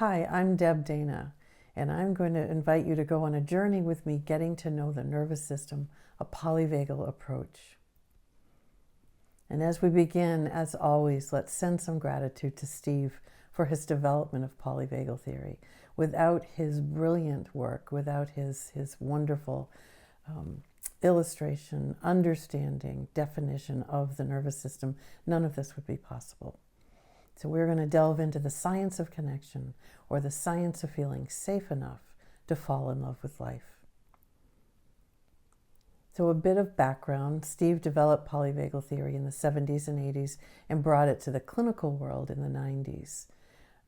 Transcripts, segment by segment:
Hi, I'm Deb Dana, and I'm going to invite you to go on a journey with me getting to know the nervous system, a polyvagal approach. And as we begin, as always, let's send some gratitude to Steve for his development of polyvagal theory. Without his brilliant work, without his wonderful illustration, understanding, definition of the nervous system, none of this would be possible. So we're going to delve into the science of connection, or the science of feeling safe enough to fall in love with life. So a bit of background: Steve developed polyvagal theory in the 70s and 80s and brought it to the clinical world in the 90s.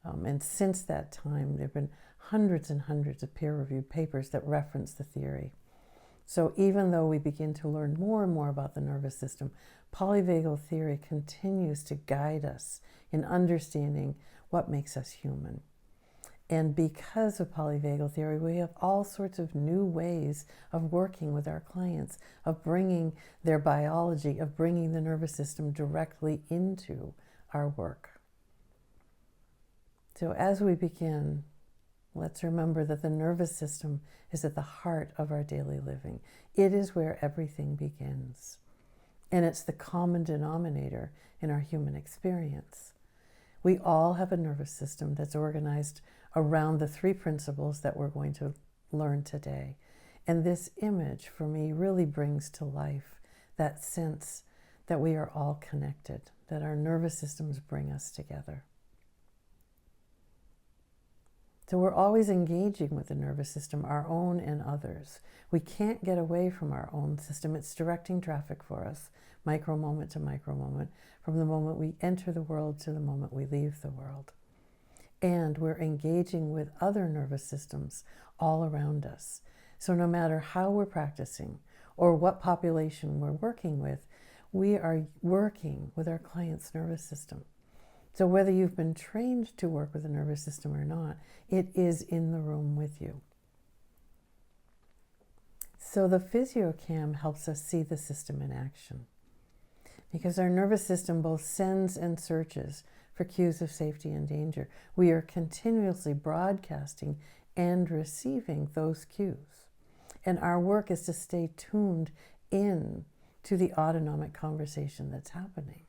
And since that time, there have been hundreds and hundreds of peer-reviewed papers that reference the theory. So even though we begin to learn more and more about the nervous system, polyvagal theory continues to guide us in understanding what makes us human. And because of polyvagal theory, we have all sorts of new ways of working with our clients, of bringing their biology, of bringing the nervous system directly into our work. So as we begin, let's remember that the nervous system is at the heart of our daily living. It is where everything begins. And it's the common denominator in our human experience. We all have a nervous system that's organized around the three principles that we're going to learn today. And this image, for me, really brings to life that sense that we are all connected, that our nervous systems bring us together. So we're always engaging with the nervous system, our own and others. We can't get away from our own system. It's directing traffic for us, micro moment to micro moment, from the moment we enter the world to the moment we leave the world. And we're engaging with other nervous systems all around us. So no matter how we're practicing or what population we're working with, we are working with our client's nervous system. So whether you've been trained to work with the nervous system or not, it is in the room with you. So the physiocam helps us see the system in action, because our nervous system both sends and searches for cues of safety and danger. We are continuously broadcasting and receiving those cues. And our work is to stay tuned in to the autonomic conversation that's happening.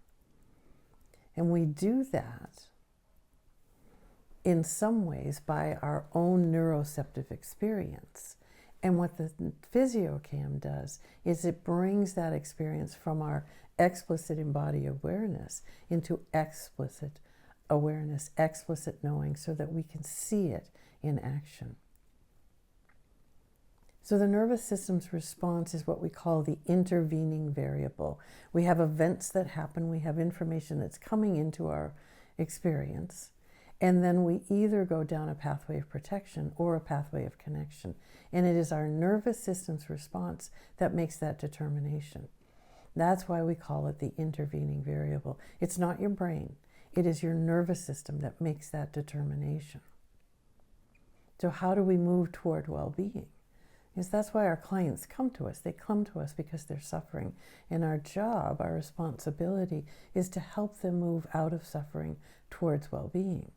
And we do that in some ways by our own neuroceptive experience. And what the physiocam does is it brings that experience from our explicit embodied awareness into explicit awareness, explicit knowing, so that we can see it in action. So the nervous system's response is what we call the intervening variable. We have events that happen, we have information that's coming into our experience, and then we either go down a pathway of protection or a pathway of connection. And it is our nervous system's response that makes that determination. That's why we call it the intervening variable. It's not your brain. It is your nervous system that makes that determination. So how do we move toward well-being? Because that's why our clients come to us. They come to us because they're suffering. And our job, our responsibility, is to help them move out of suffering towards well-being.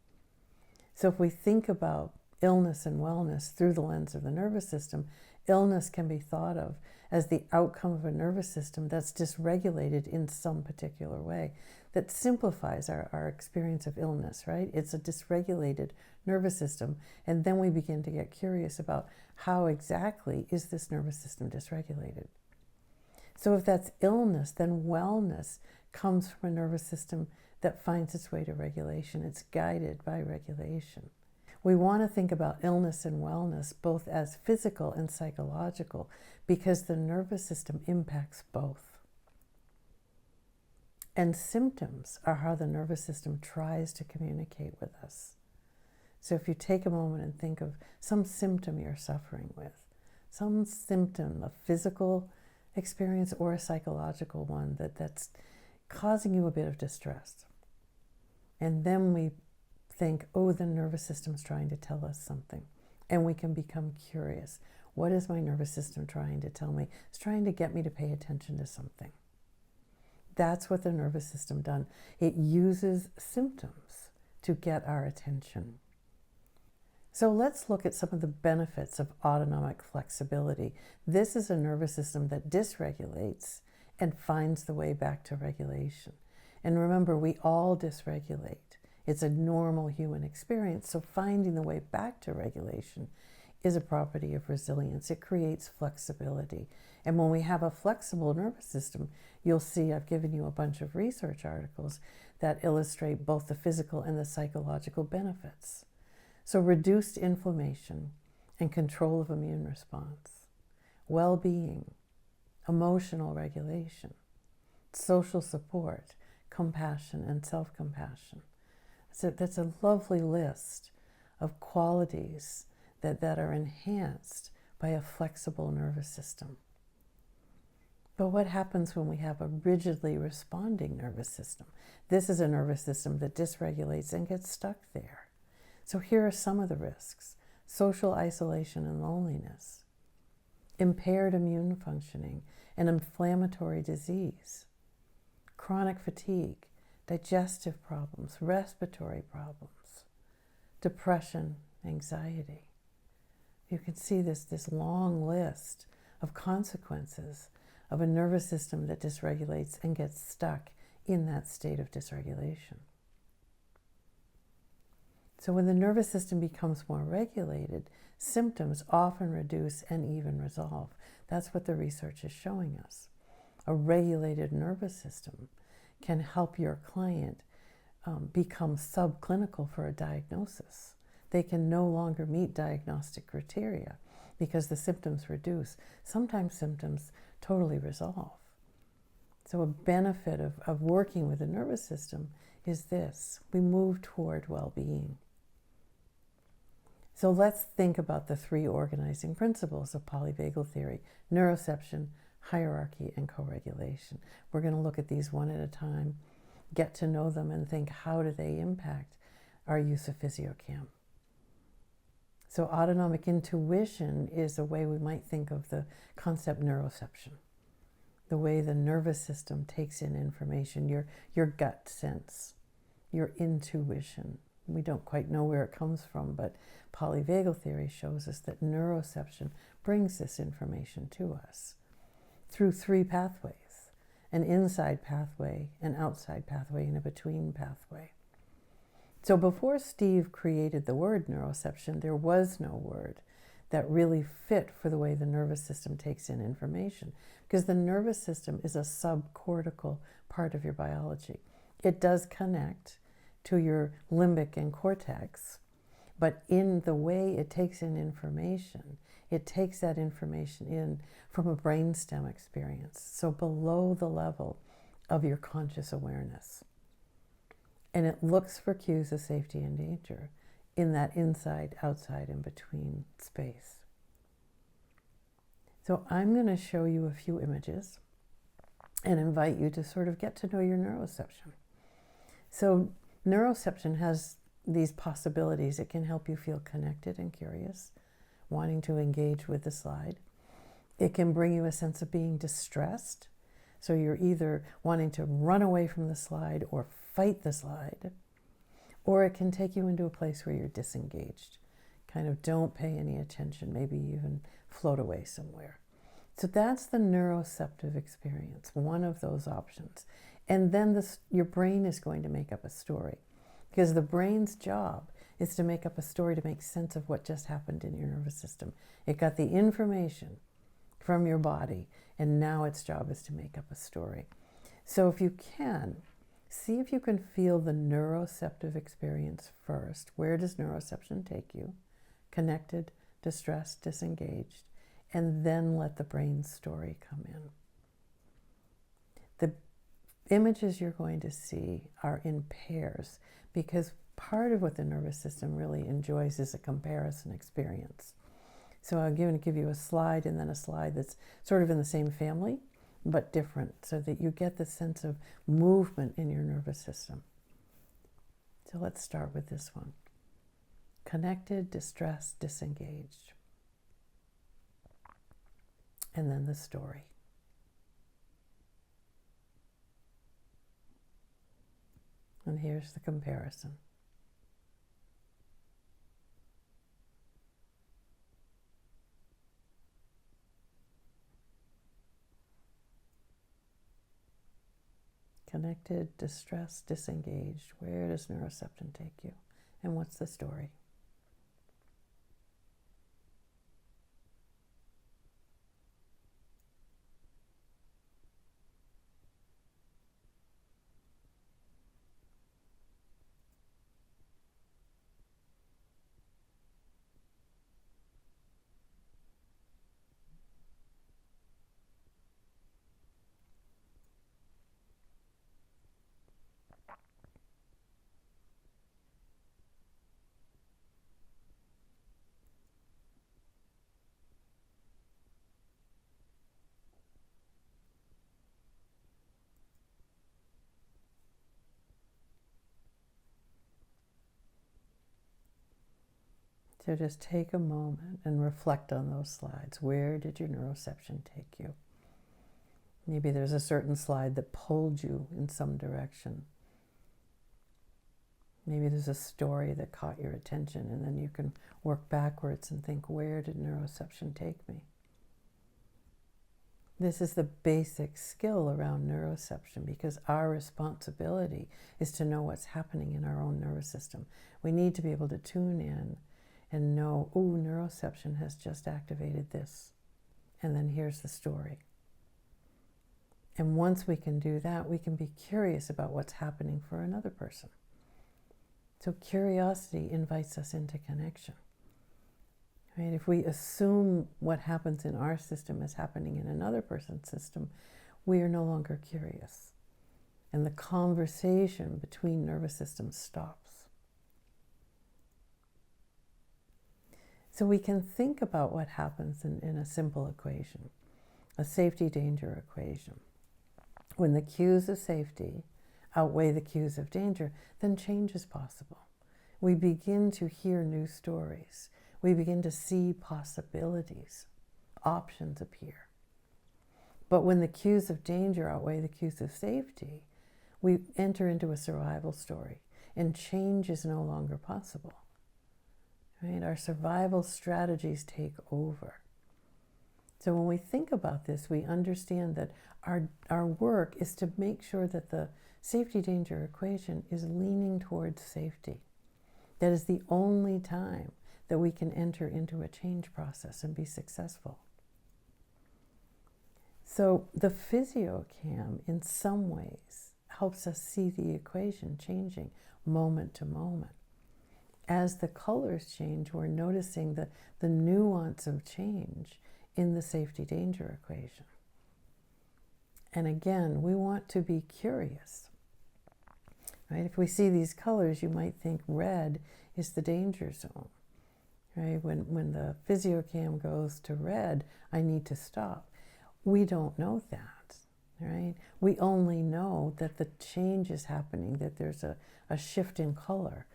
So if we think about illness and wellness through the lens of the nervous system, illness can be thought of as the outcome of a nervous system that's dysregulated in some particular way. That simplifies our experience of illness, right? It's a dysregulated nervous system. And then we begin to get curious about how exactly is this nervous system dysregulated. So if that's illness, then wellness comes from a nervous system that finds its way to regulation. It's guided by regulation. We want to think about illness and wellness both as physical and psychological, because the nervous system impacts both. And symptoms are how the nervous system tries to communicate with us. So if you take a moment and think of some symptom you're suffering with, some symptom, a physical experience or a psychological one that's causing you a bit of distress. And then we think, oh, the nervous system's trying to tell us something. And we can become curious. What is my nervous system trying to tell me? It's trying to get me to pay attention to something. That's what the nervous system does. It uses symptoms to get our attention. So let's look at some of the benefits of autonomic flexibility. This is a nervous system that dysregulates and finds the way back to regulation. And remember, we all dysregulate. It's a normal human experience. So finding the way back to regulation is a property of resilience. It creates flexibility. And when we have a flexible nervous system, you'll see I've given you a bunch of research articles that illustrate both the physical and the psychological benefits. So reduced inflammation and control of immune response, well-being, emotional regulation, social support, compassion, and self-compassion. So that's a lovely list of qualities that are enhanced by a flexible nervous system. But what happens when we have a rigidly responding nervous system? This is a nervous system that dysregulates and gets stuck there. So here are some of the risks: social isolation and loneliness, impaired immune functioning and inflammatory disease, chronic fatigue, digestive problems, respiratory problems, depression, anxiety. You can see this long list of consequences of a nervous system that dysregulates and gets stuck in that state of dysregulation. So when the nervous system becomes more regulated, symptoms often reduce and even resolve. That's what the research is showing us. A regulated nervous system can help your client become subclinical for a diagnosis. They can no longer meet diagnostic criteria because the symptoms reduce. Sometimes symptoms totally resolve. So a benefit of working with the nervous system is this: we move toward well-being. So let's think about the three organizing principles of polyvagal theory: neuroception, hierarchy, and co-regulation. We're going to look at these one at a time, get to know them, and think, how do they impact our use of physiochem? So autonomic intuition is a way we might think of the concept neuroception, the way the nervous system takes in information, your gut sense, your intuition. We don't quite know where it comes from, but polyvagal theory shows us that neuroception brings this information to us through three pathways: an inside pathway, an outside pathway, and a between pathway. So before Steve created the word neuroception, there was no word that really fit for the way the nervous system takes in information, because the nervous system is a subcortical part of your biology. It does connect to your limbic and cortex, but in the way it takes in information, it takes that information in from a brainstem experience, so below the level of your conscious awareness. And it looks for cues of safety and danger in that inside, outside, and between space. So I'm going to show you a few images and invite you to sort of get to know your neuroception. So neuroception has these possibilities. It can help you feel connected and curious, wanting to engage with the slide. It can bring you a sense of being distressed. So you're either wanting to run away from the slide or fight the slide. Or it can take you into a place where you're disengaged, kind of don't pay any attention, maybe even float away somewhere. So that's the neuroceptive experience, one of those options. And then your brain is going to make up a story, because the brain's job is to make up a story to make sense of what just happened in your nervous system. It got the information from your body, and now its job is to make up a story. So if you can, see if you can feel the neuroceptive experience first. Where does neuroception take you? Connected, distressed, disengaged, and then let the brain's story come in. The images you're going to see are in pairs, because part of what the nervous system really enjoys is a comparison experience. So I'm going to give you a slide and then a slide that's sort of in the same family, but different, so that you get the sense of movement in your nervous system. So let's start with this one. Connected, distressed, disengaged. And then the story. And here's the comparison. disconnected, distressed, disengaged. Where does neuroception take you? And what's the story? So just take a moment and reflect on those slides. Where did your neuroception take you? Maybe there's a certain slide that pulled you in some direction. Maybe there's a story that caught your attention, and then you can work backwards and think, where did neuroception take me? This is the basic skill around neuroception, because our responsibility is to know what's happening in our own nervous system. We need to be able to tune in and know, oh, neuroception has just activated this. And then here's the story. And once we can do that, we can be curious about what's happening for another person. So curiosity invites us into connection. Right? If we assume what happens in our system is happening in another person's system, we are no longer curious. And the conversation between nervous systems stops. So we can think about what happens in a simple equation, a safety-danger equation. When the cues of safety outweigh the cues of danger, then change is possible. We begin to hear new stories. We begin to see possibilities. Options appear. But when the cues of danger outweigh the cues of safety, we enter into a survival story, and change is no longer possible. Right? Our survival strategies take over. So when we think about this, we understand that our work is to make sure that the safety-danger equation is leaning towards safety. That is the only time that we can enter into a change process and be successful. So the physiocam, in some ways, helps us see the equation changing moment to moment. As the colors change, we're noticing the nuance of change in the safety-danger equation. And again, we want to be curious. Right? If we see these colors, you might think red is the danger zone. Right? When the physiocam goes to red, I need to stop. We don't know that. Right? We only know that the change is happening, that there's a shift in color.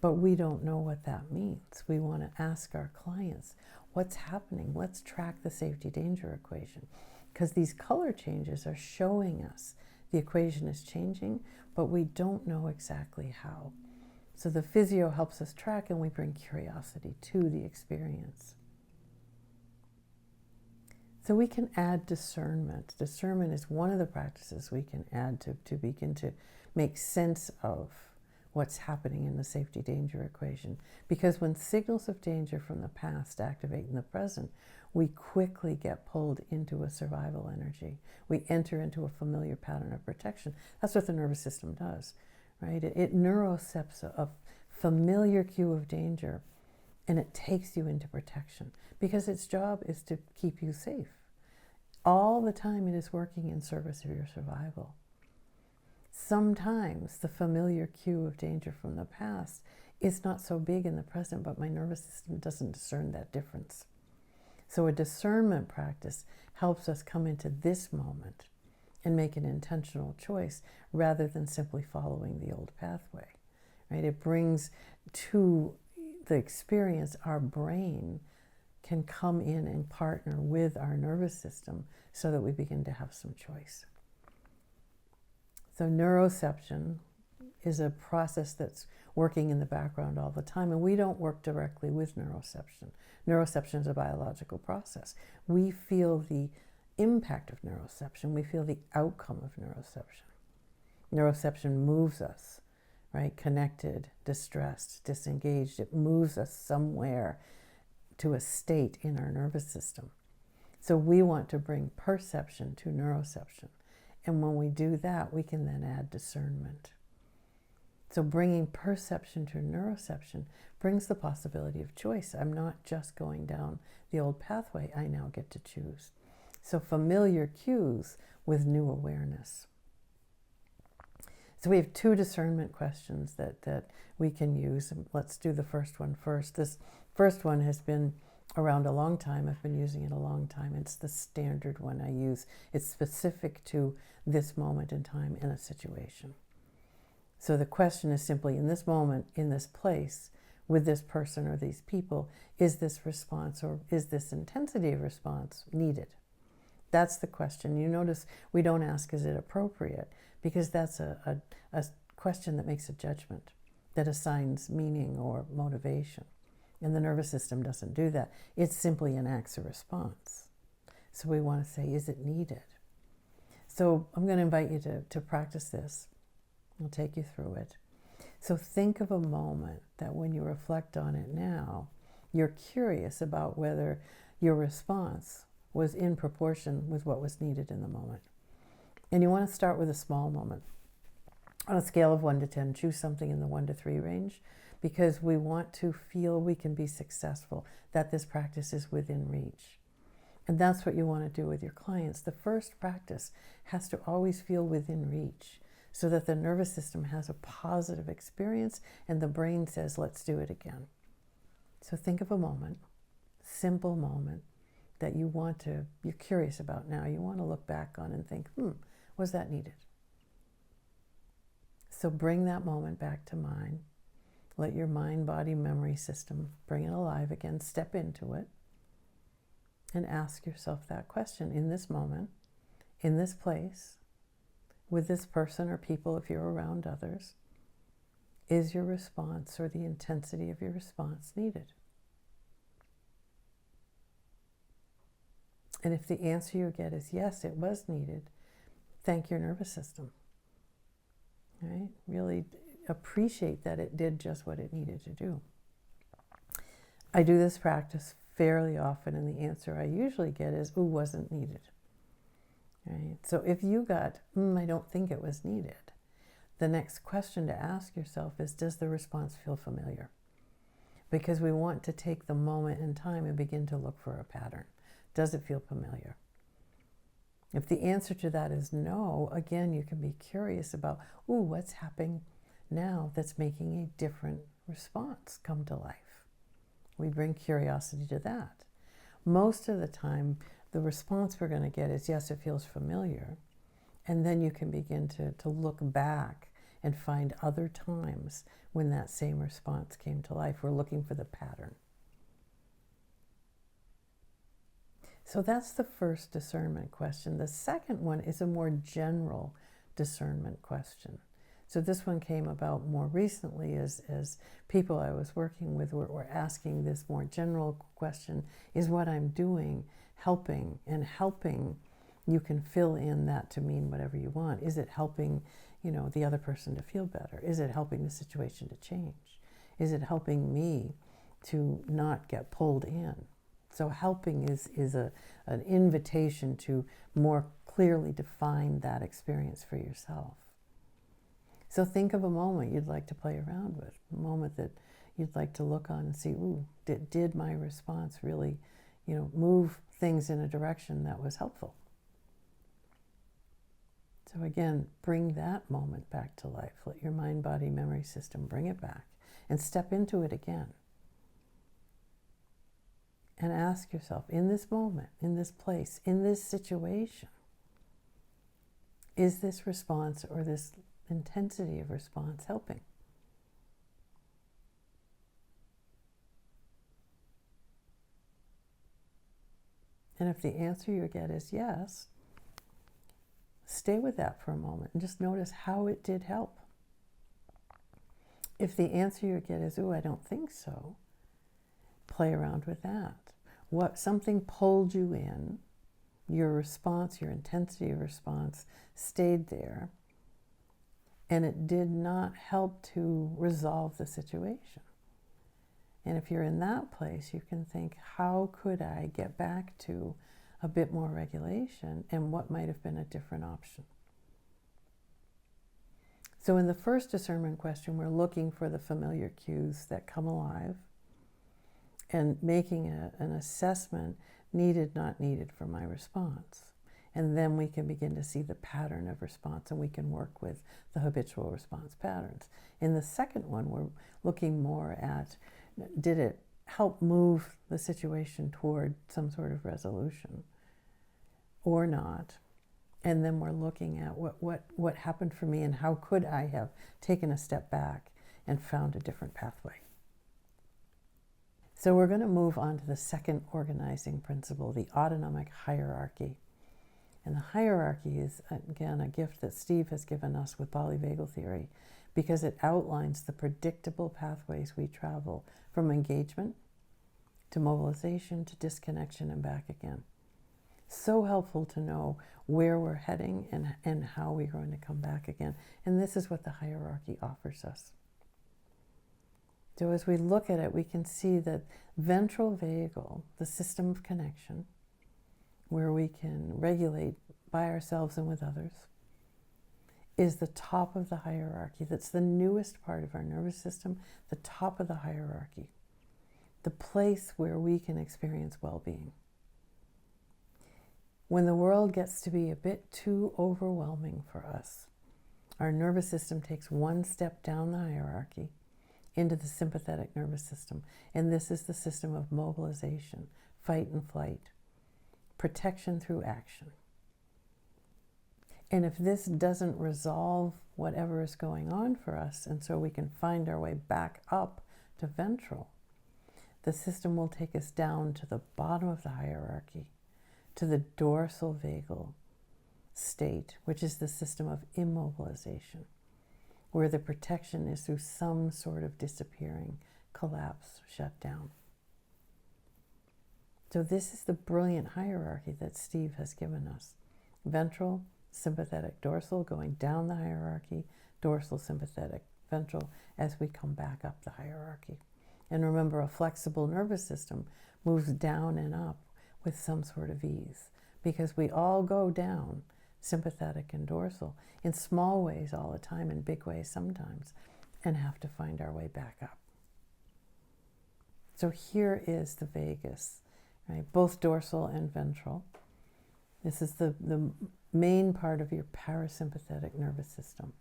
But we don't know what that means. We want to ask our clients, what's happening? Let's track the safety-danger equation. Because these color changes are showing us the equation is changing, but we don't know exactly how. So the physio helps us track, and we bring curiosity to the experience. So we can add discernment. Discernment is one of the practices we can add to begin to make sense of what's happening in the safety-danger equation. Because when signals of danger from the past activate in the present, we quickly get pulled into a survival energy. We enter into a familiar pattern of protection. That's what the nervous system does, right? It neurocepts a familiar cue of danger, and it takes you into protection because its job is to keep you safe. All the time it is working in service of your survival. Sometimes the familiar cue of danger from the past is not so big in the present, but my nervous system doesn't discern that difference. So a discernment practice helps us come into this moment and make an intentional choice rather than simply following the old pathway. Right? It brings to the experience our brain can come in and partner with our nervous system so that we begin to have some choice. So neuroception is a process that's working in the background all the time, and we don't work directly with neuroception. Neuroception is a biological process. We feel the impact of neuroception. We feel the outcome of neuroception. Neuroception moves us, right? Connected, distressed, disengaged. It moves us somewhere to a state in our nervous system. So we want to bring perception to neuroception. And when we do that, we can then add discernment. So bringing perception to neuroception brings the possibility of choice. I'm not just going down the old pathway. I now get to choose. So familiar cues with new awareness. So we have 2 discernment questions that we can use. Let's do the first one first. This first one has been around a long time. I've been using it a long time. It's the standard one I use. It's specific to this moment in time in a situation. So the question is simply, in this moment, in this place, with this person or these people, is this response or is this intensity of response needed? That's the question. You notice we don't ask, is it appropriate? Because that's a question that makes a judgment, that assigns meaning or motivation. And the nervous system doesn't do that. It simply enacts a response. So we want to say, is it needed? So I'm going to invite you to practice this. I'll take you through it. So think of a moment that when you reflect on it now, you're curious about whether your response was in proportion with what was needed in the moment. And you want to start with a small moment. On a scale of 1 to 10, choose something in the 1 to 3 range, because we want to feel we can be successful, that this practice is within reach. And that's what you want to do with your clients. The first practice has to always feel within reach, so that the nervous system has a positive experience and the brain says, let's do it again. So think of a moment, simple moment, that you're curious about now. You want to look back on and think, was that needed? So bring that moment back to mind. Let your mind-body memory system bring it alive again. Step into it and ask yourself that question. In this moment, in this place, with this person or people, if you're around others, is your response or the intensity of your response needed? And if the answer you get is yes, it was needed, thank your nervous system. Right? Really appreciate that it did just what it needed to do. I do this practice fairly often, and the answer I usually get is, ooh, wasn't needed. Right? So if you got, I don't think it was needed, the next question to ask yourself is, does the response feel familiar? Because we want to take the moment in time and begin to look for a pattern. Does it feel familiar? If the answer to that is no, again, you can be curious about, ooh, what's happening now that's making a different response come to life? We bring curiosity to that. Most of the time, the response we're going to get is, yes, it feels familiar. And then you can begin to look back and find other times when that same response came to life. We're looking for the pattern. So that's the first discernment question. The second one is a more general discernment question. So this one came about more recently as people I was working with were asking this more general question, is what I'm doing helping? And helping, you can fill in that to mean whatever you want. Is it helping, the other person to feel better? Is it helping the situation to change? Is it helping me to not get pulled in? So helping is an invitation to more clearly define that experience for yourself. So think of a moment you'd like to play around with, a moment that you'd like to look on and see, ooh, did my response really, move things in a direction that was helpful? So again, bring that moment back to life. Let your mind-body memory system bring it back and step into it again. And ask yourself, in this moment, in this place, in this situation, is this response or this intensity of response helping? And if the answer you get is yes, stay with that for a moment and just notice how it did help. If the answer you get is, ooh, I don't think so, play around with that. Something pulled you in, your response, your intensity of response stayed there. And it did not help to resolve the situation. And if you're in that place, you can think, how could I get back to a bit more regulation, and what might have been a different option? So in the first discernment question, we're looking for the familiar cues that come alive and making an assessment, needed, not needed, for my response. And then we can begin to see the pattern of response, and we can work with the habitual response patterns. In the second one, we're looking more at, did it help move the situation toward some sort of resolution or not? And then we're looking at what happened for me, and how could I have taken a step back and found a different pathway. So we're going to move on to the second organizing principle, the autonomic hierarchy. And the hierarchy is, again, a gift that Steve has given us with Polyvagal Theory, because it outlines the predictable pathways we travel from engagement to mobilization to disconnection and back again. So helpful to know where we're heading and how we're going to come back again. And this is what the hierarchy offers us. So as we look at it, we can see that ventral vagal, the system of connection, where we can regulate by ourselves and with others, is the top of the hierarchy. That's the newest part of our nervous system, the top of the hierarchy, the place where we can experience well-being. When the world gets to be a bit too overwhelming for us, our nervous system takes one step down the hierarchy into the sympathetic nervous system. And this is the system of mobilization, fight and flight, protection through action. And if this doesn't resolve whatever is going on for us, and so we can find our way back up to ventral, the system will take us down to the bottom of the hierarchy, to the dorsal vagal state, which is the system of immobilization, where the protection is through some sort of disappearing, collapse, shutdown. So this is the brilliant hierarchy that Steve has given us. Ventral, sympathetic, dorsal, going down the hierarchy, dorsal, sympathetic, ventral, as we come back up the hierarchy. And remember, a flexible nervous system moves down and up with some sort of ease, because we all go down, sympathetic and dorsal, in small ways all the time, in big ways sometimes, and have to find our way back up. So here is the vagus, right? Both dorsal and ventral. This is the main part of your parasympathetic nervous system.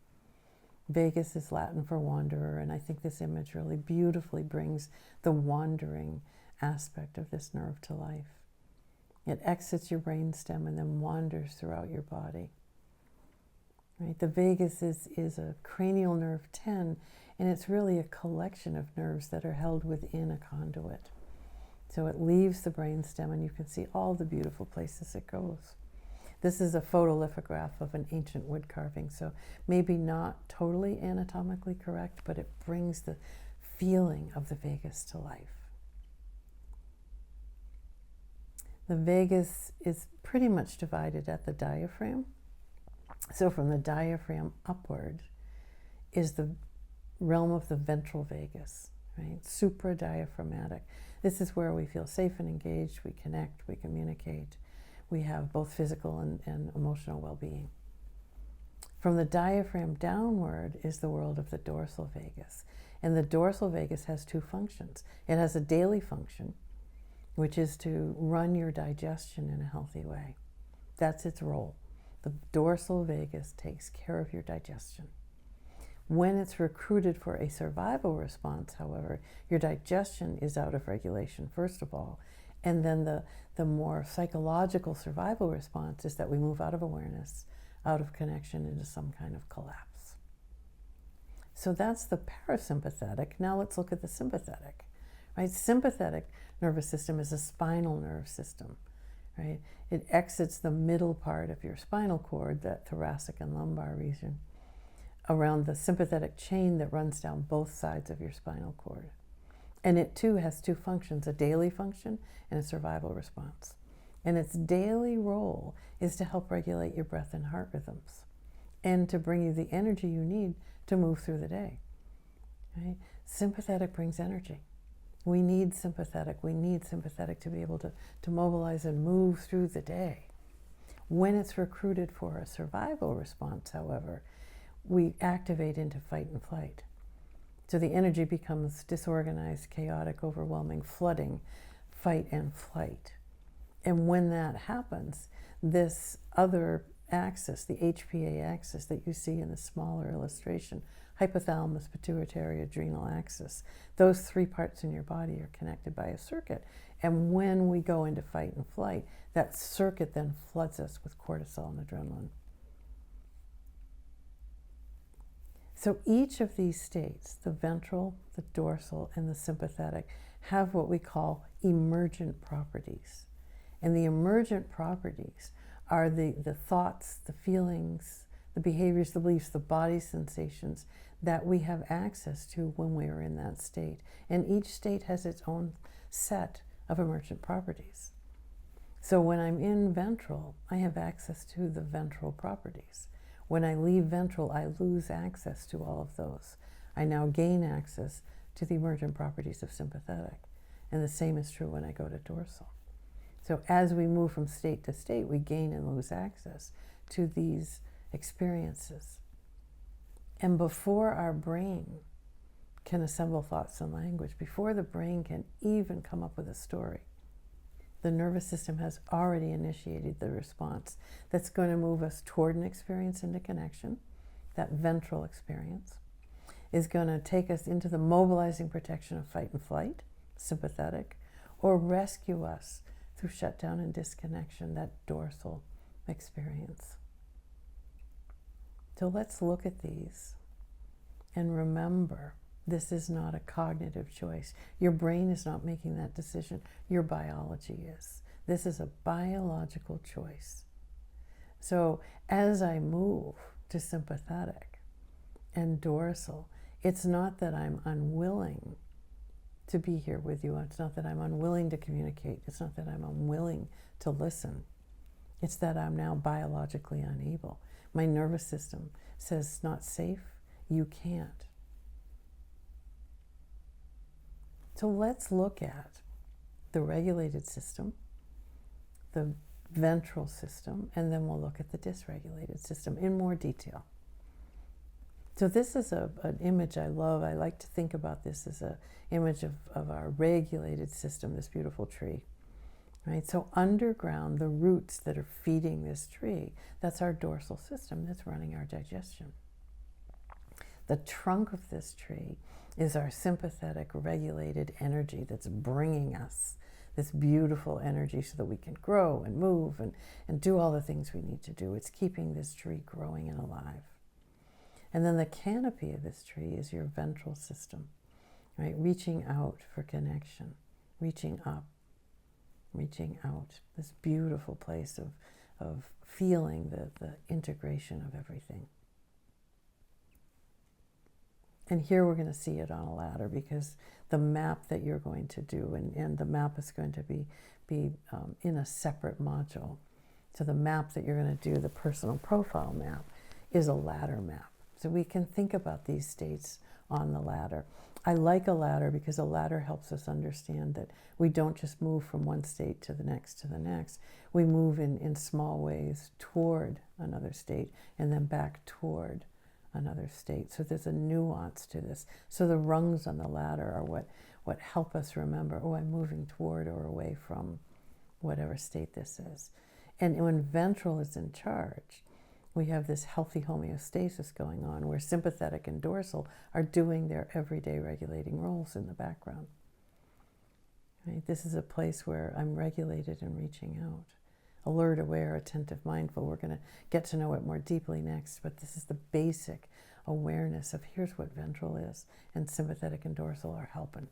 Vagus is Latin for wanderer, and I think this image really beautifully brings the wandering aspect of this nerve to life. It exits your brainstem and then wanders throughout your body. Right? The vagus is a cranial nerve 10, and it's really a collection of nerves that are held within a conduit. So it leaves the brainstem, and you can see all the beautiful places it goes. This is a photolithograph of an ancient wood carving, so maybe not totally anatomically correct, but it brings the feeling of the vagus to life. The vagus is pretty much divided at the diaphragm. So from the diaphragm upward is the realm of the ventral vagus, right? Supradiaphragmatic. This is where we feel safe and engaged, we connect, we communicate. We have both physical and emotional well-being. From the diaphragm downward is the world of the dorsal vagus. And the dorsal vagus has two functions. It has a daily function, which is to run your digestion in a healthy way. That's its role. The dorsal vagus takes care of your digestion. When it's recruited for a survival response, however, your digestion is out of regulation, first of all. And then the more psychological survival response is that we move out of awareness, out of connection, into some kind of collapse. So that's the parasympathetic. Now let's look at the sympathetic. Right? Sympathetic nervous system is a spinal nerve system. Right? It exits the middle part of your spinal cord, that thoracic and lumbar region, around the sympathetic chain that runs down both sides of your spinal cord. And it too has two functions, a daily function and a survival response. And its daily role is to help regulate your breath and heart rhythms. and to bring you the energy you need to move through the day. Right? Sympathetic brings energy. We need sympathetic. We need sympathetic to be able to mobilize and move through the day. When it's recruited for a survival response, however, we activate into fight and flight. So the energy becomes disorganized, chaotic, overwhelming, flooding, fight and flight. And when that happens, this other axis, the HPA axis that you see in the smaller illustration, hypothalamus, pituitary, adrenal axis, those three parts in your body are connected by a circuit. And when we go into fight and flight, that circuit then floods us with cortisol and adrenaline. So each of these states, the ventral, the dorsal, and the sympathetic, have what we call emergent properties. And the emergent properties are the thoughts, the feelings, the behaviors, the beliefs, the body sensations that we have access to when we are in that state. And each state has its own set of emergent properties. So when I'm in ventral, I have access to the ventral properties. When I leave ventral, I lose access to all of those. I now gain access to the emergent properties of sympathetic. And the same is true when I go to dorsal. So as we move from state to state, we gain and lose access to these experiences. And before our brain can assemble thoughts and language, before the brain can even come up with a story, the nervous system has already initiated the response that's going to move us toward an experience into connection. That ventral experience is going to take us into the mobilizing protection of fight and flight, sympathetic, or rescue us through shutdown and disconnection, that dorsal experience. So let's look at these and remember, this is not a cognitive choice. Your brain is not making that decision. Your biology is. This is a biological choice. So as I move to sympathetic and dorsal, it's not that I'm unwilling to be here with you. It's not that I'm unwilling to communicate. It's not that I'm unwilling to listen. It's that I'm now biologically unable. My nervous system says it's not safe. You can't. So let's look at the regulated system, the ventral system, and then we'll look at the dysregulated system in more detail. So this is an image I love. I like to think about this as an image of our regulated system, this beautiful tree. Right? So underground, the roots that are feeding this tree, that's our dorsal system that's running our digestion. The trunk of this tree is our sympathetic, regulated energy that's bringing us this beautiful energy so that we can grow and move and do all the things we need to do. It's keeping this tree growing and alive. And then the canopy of this tree is your ventral system, right? Reaching out for connection, reaching up, reaching out. This beautiful place of feeling the integration of everything. And here we're going to see it on a ladder, because the map that you're going to do, and the map is going to be in a separate module. So the map that you're going to do, the personal profile map, is a ladder map. So we can think about these states on the ladder. I like a ladder because a ladder helps us understand that we don't just move from one state to the next to the next. We move in small ways toward another state and then back toward another state. So there's a nuance to this. So the rungs on the ladder are what help us remember, oh, I'm moving toward or away from whatever state this is. And when ventral is in charge, we have this healthy homeostasis going on where sympathetic and dorsal are doing their everyday regulating roles in the background. Right? This is a place where I'm regulated and reaching out. Alert, aware, attentive, mindful. We're going to get to know it more deeply next, but this is the basic awareness of here's what ventral is, and sympathetic and dorsal are helping,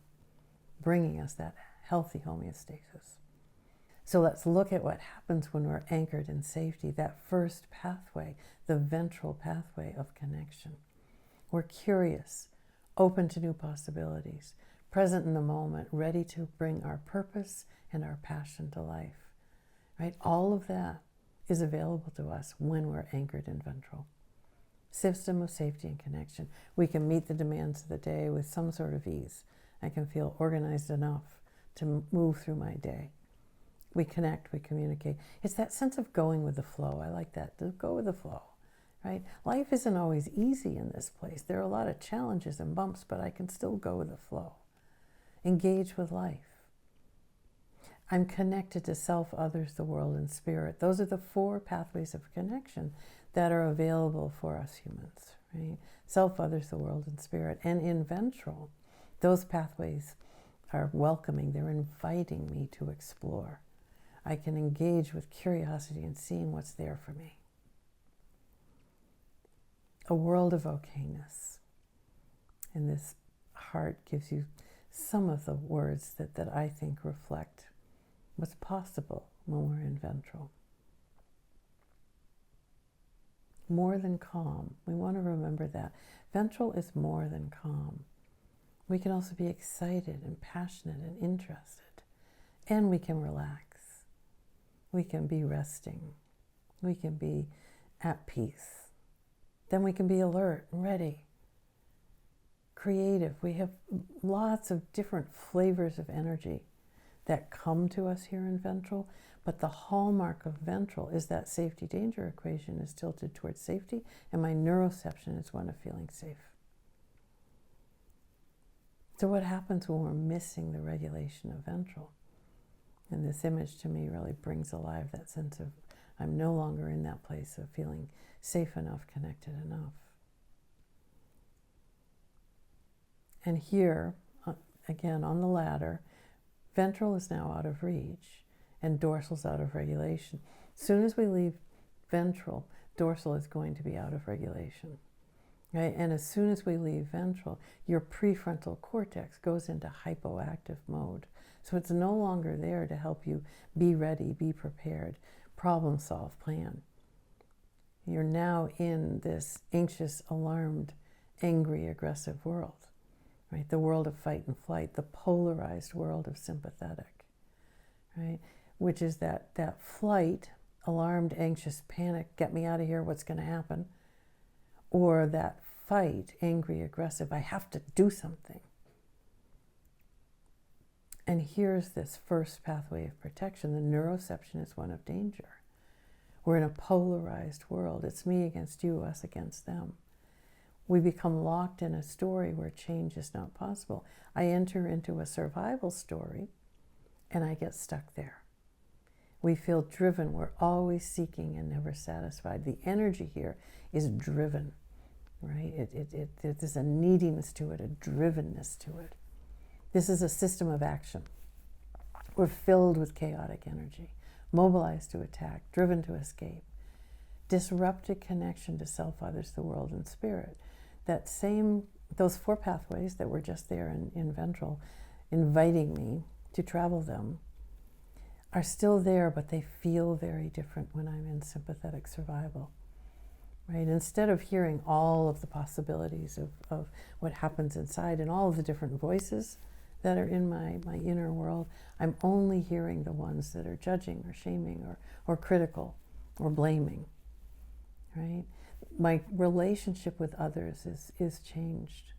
bringing us that healthy homeostasis. So let's look at what happens when we're anchored in safety, that first pathway, the ventral pathway of connection. We're curious, open to new possibilities, present in the moment, ready to bring our purpose and our passion to life. Right? All of that is available to us when we're anchored in ventral. system of safety and connection. We can meet the demands of the day with some sort of ease. I can feel organized enough to move through my day. We connect, we communicate. It's that sense of going with the flow. I like that, to go with the flow, right? Life isn't always easy in this place. There are a lot of challenges and bumps, but I can still go with the flow. Engage with life. I'm connected to self, others, the world, and spirit. Those are the 4 pathways of connection that are available for us humans, right? Self, others, the world, and spirit. And in ventral, those pathways are welcoming. They're inviting me to explore. I can engage with curiosity and seeing what's there for me. A world of okayness. And this heart gives you some of the words that I think reflect what's possible when we're in ventral. More than calm. We want to remember that. Ventral is more than calm. We can also be excited and passionate and interested. And we can relax. We can be resting. We can be at peace. Then we can be alert and ready. Creative. We have lots of different flavors of energy that come to us here in ventral, but the hallmark of ventral is that safety-danger equation is tilted towards safety, and my neuroception is one of feeling safe. So what happens when we're missing the regulation of ventral? And this image to me really brings alive that sense of I'm no longer in that place of feeling safe enough, connected enough. And here, again, on the ladder, ventral is now out of reach and dorsal's out of regulation. As soon as we leave ventral, dorsal is going to be out of regulation. Right? And as soon as we leave ventral, your prefrontal cortex goes into hypoactive mode. So it's no longer there to help you be ready, be prepared, problem solve, plan. You're now in this anxious, alarmed, angry, aggressive world, right? The world of fight and flight, the polarized world of sympathetic, right? Which is that flight, alarmed, anxious, panic, get me out of here, what's going to happen? Or that fight, angry, aggressive, I have to do something. And here's this first pathway of protection. The neuroception is one of danger. We're in a polarized world. It's me against you, us against them. We become locked in a story where change is not possible. I enter into a survival story and I get stuck there. We feel driven. We're always seeking and never satisfied. The energy here is driven, right? There's a neediness to it, a drivenness to it. This is a system of action. We're filled with chaotic energy, mobilized to attack, driven to escape. Disrupted connection to self, others, the world, and spirit. Those 4 pathways that were just there in ventral, inviting me to travel them, are still there, but they feel very different when I'm in sympathetic survival. Right? Instead of hearing all of the possibilities of what happens inside and all of the different voices that are in my inner world, I'm only hearing the ones that are judging or shaming or critical or blaming, right? My relationship with others is changed.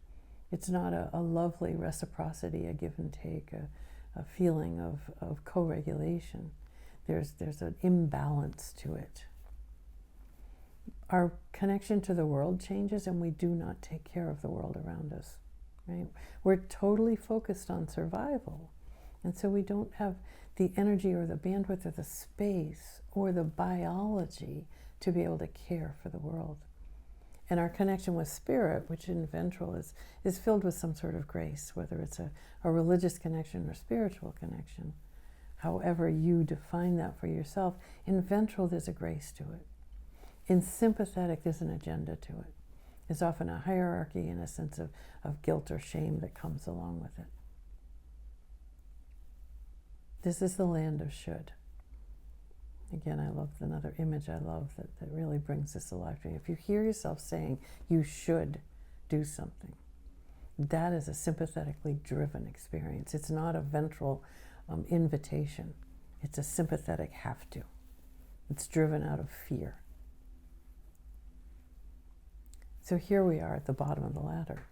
It's not a lovely reciprocity, a give and take, a feeling of co-regulation. There's an imbalance to it. Our connection to the world changes and we do not take care of the world around us. Right? We're totally focused on survival. And so we don't have the energy or the bandwidth or the space or the biology to be able to care for the world. And our connection with spirit, which in ventral is filled with some sort of grace, whether it's a religious connection or spiritual connection. However you define that for yourself, in ventral there's a grace to it. In sympathetic there's an agenda to it. There's often a hierarchy and a sense of guilt or shame that comes along with it. This is the land of should. Again, I love another image I love that really brings this alive to me. If you hear yourself saying you should do something, that is a sympathetically driven experience. It's not a ventral invitation. It's a sympathetic have to. It's driven out of fear. So here we are at the bottom of the ladder,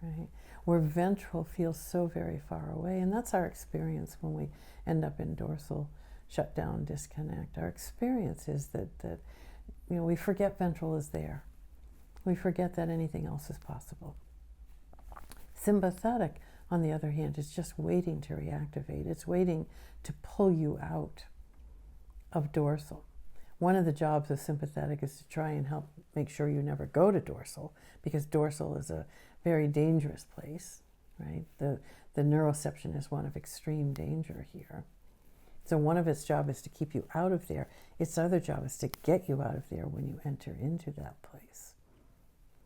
right? Where ventral feels so very far away. And that's our experience when we end up in dorsal shutdown, disconnect. Our experience is that we forget ventral is there. We forget that anything else is possible. Sympathetic, on the other hand, is just waiting to reactivate. It's waiting to pull you out of dorsal. One of the jobs of sympathetic is to try and help make sure you never go to dorsal, because dorsal is a very dangerous place, right? The neuroception is one of extreme danger here. So one of its job is to keep you out of there. Its other job is to get you out of there when you enter into that place.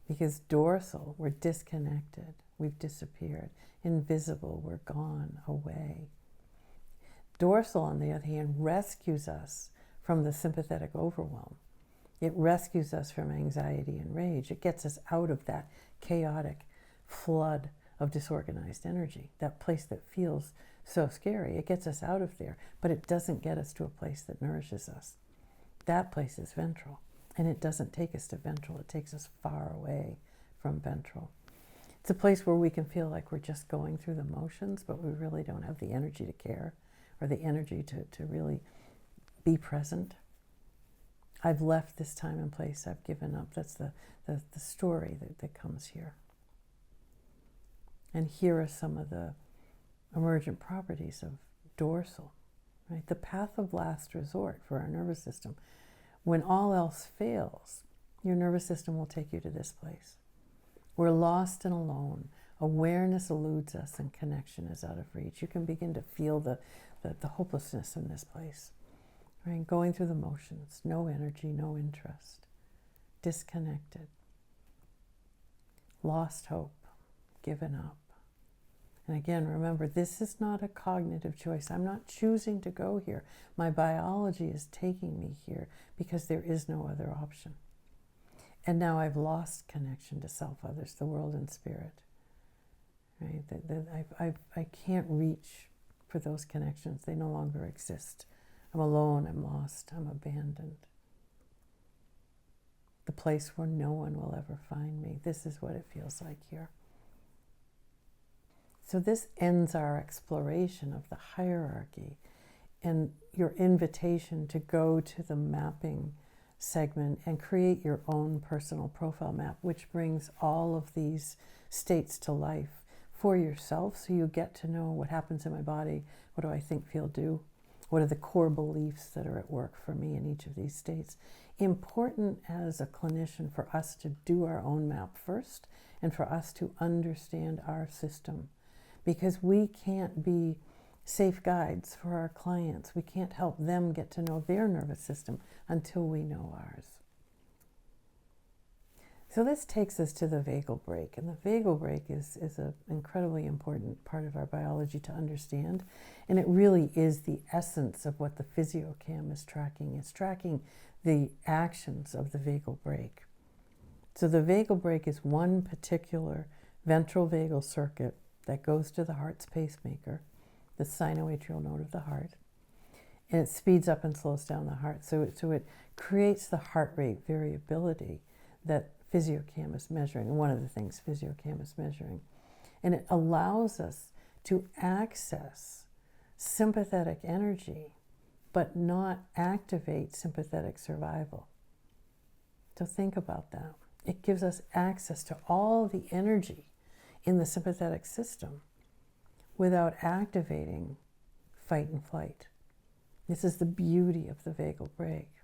Because dorsal, we're disconnected, we've disappeared. Invisible, we're gone, away. Dorsal, on the other hand, rescues us from the sympathetic overwhelm. It rescues us from anxiety and rage. It gets us out of that chaotic flood of disorganized energy, that place that feels so scary. It gets us out of there, but it doesn't get us to a place that nourishes us. That place is ventral, and it doesn't take us to ventral. It takes us far away from ventral. It's a place where we can feel like we're just going through the motions, but we really don't have the energy to care or the energy to really be present. I've left this time and place. I've given up. That's the story that comes here. And here are some of the emergent properties of dorsal, right? The path of last resort for our nervous system. When all else fails, your nervous system will take you to this place. We're lost and alone. Awareness eludes us and connection is out of reach. You can begin to feel the hopelessness in this place. Right? Going through the motions, no energy, no interest, disconnected, lost hope, given up. And again, remember, this is not a cognitive choice. I'm not choosing to go here. My biology is taking me here because there is no other option. And now I've lost connection to self, others, the world, and spirit. Right? I can't reach for those connections. They no longer exist. I'm alone, I'm lost, I'm abandoned. The place where no one will ever find me. This is what it feels like here. So this ends our exploration of the hierarchy and your invitation to go to the mapping segment and create your own personal profile map, which brings all of these states to life for yourself, so you get to know what happens in my body, what do I think, feel, do. What are the core beliefs that are at work for me in each of these states? Important as a clinician for us to do our own map first and for us to understand our system, because we can't be safe guides for our clients. We can't help them get to know their nervous system until we know ours. So this takes us to the vagal brake, and the vagal brake is an incredibly important part of our biology to understand, and it really is the essence of what the physiocam is tracking. It's tracking the actions of the vagal brake. So the vagal brake is one particular ventral vagal circuit that goes to the heart's pacemaker, the sinoatrial node of the heart, and it speeds up and slows down the heart. So it creates the heart rate variability that physiocam is measuring, and one of the things physiocam is measuring. And it allows us to access sympathetic energy, but not activate sympathetic survival. So think about that. It gives us access to all the energy in the sympathetic system without activating fight and flight. This is the beauty of the vagal brake.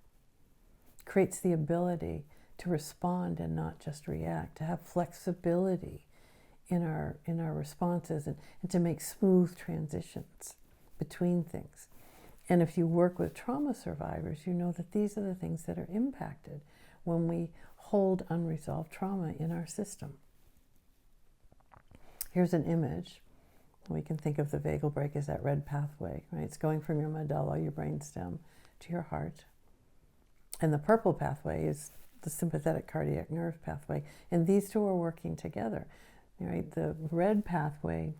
It creates the ability to respond and not just react, to have flexibility in our responses and to make smooth transitions between things. And if you work with trauma survivors, you know that these are the things that are impacted when we hold unresolved trauma in our system. Here's an image. We can think of the vagal brake as that red pathway, right? It's going from your medulla, your brainstem, to your heart. And the purple pathway is the sympathetic cardiac nerve pathway, and these two are working together. Right? The red pathway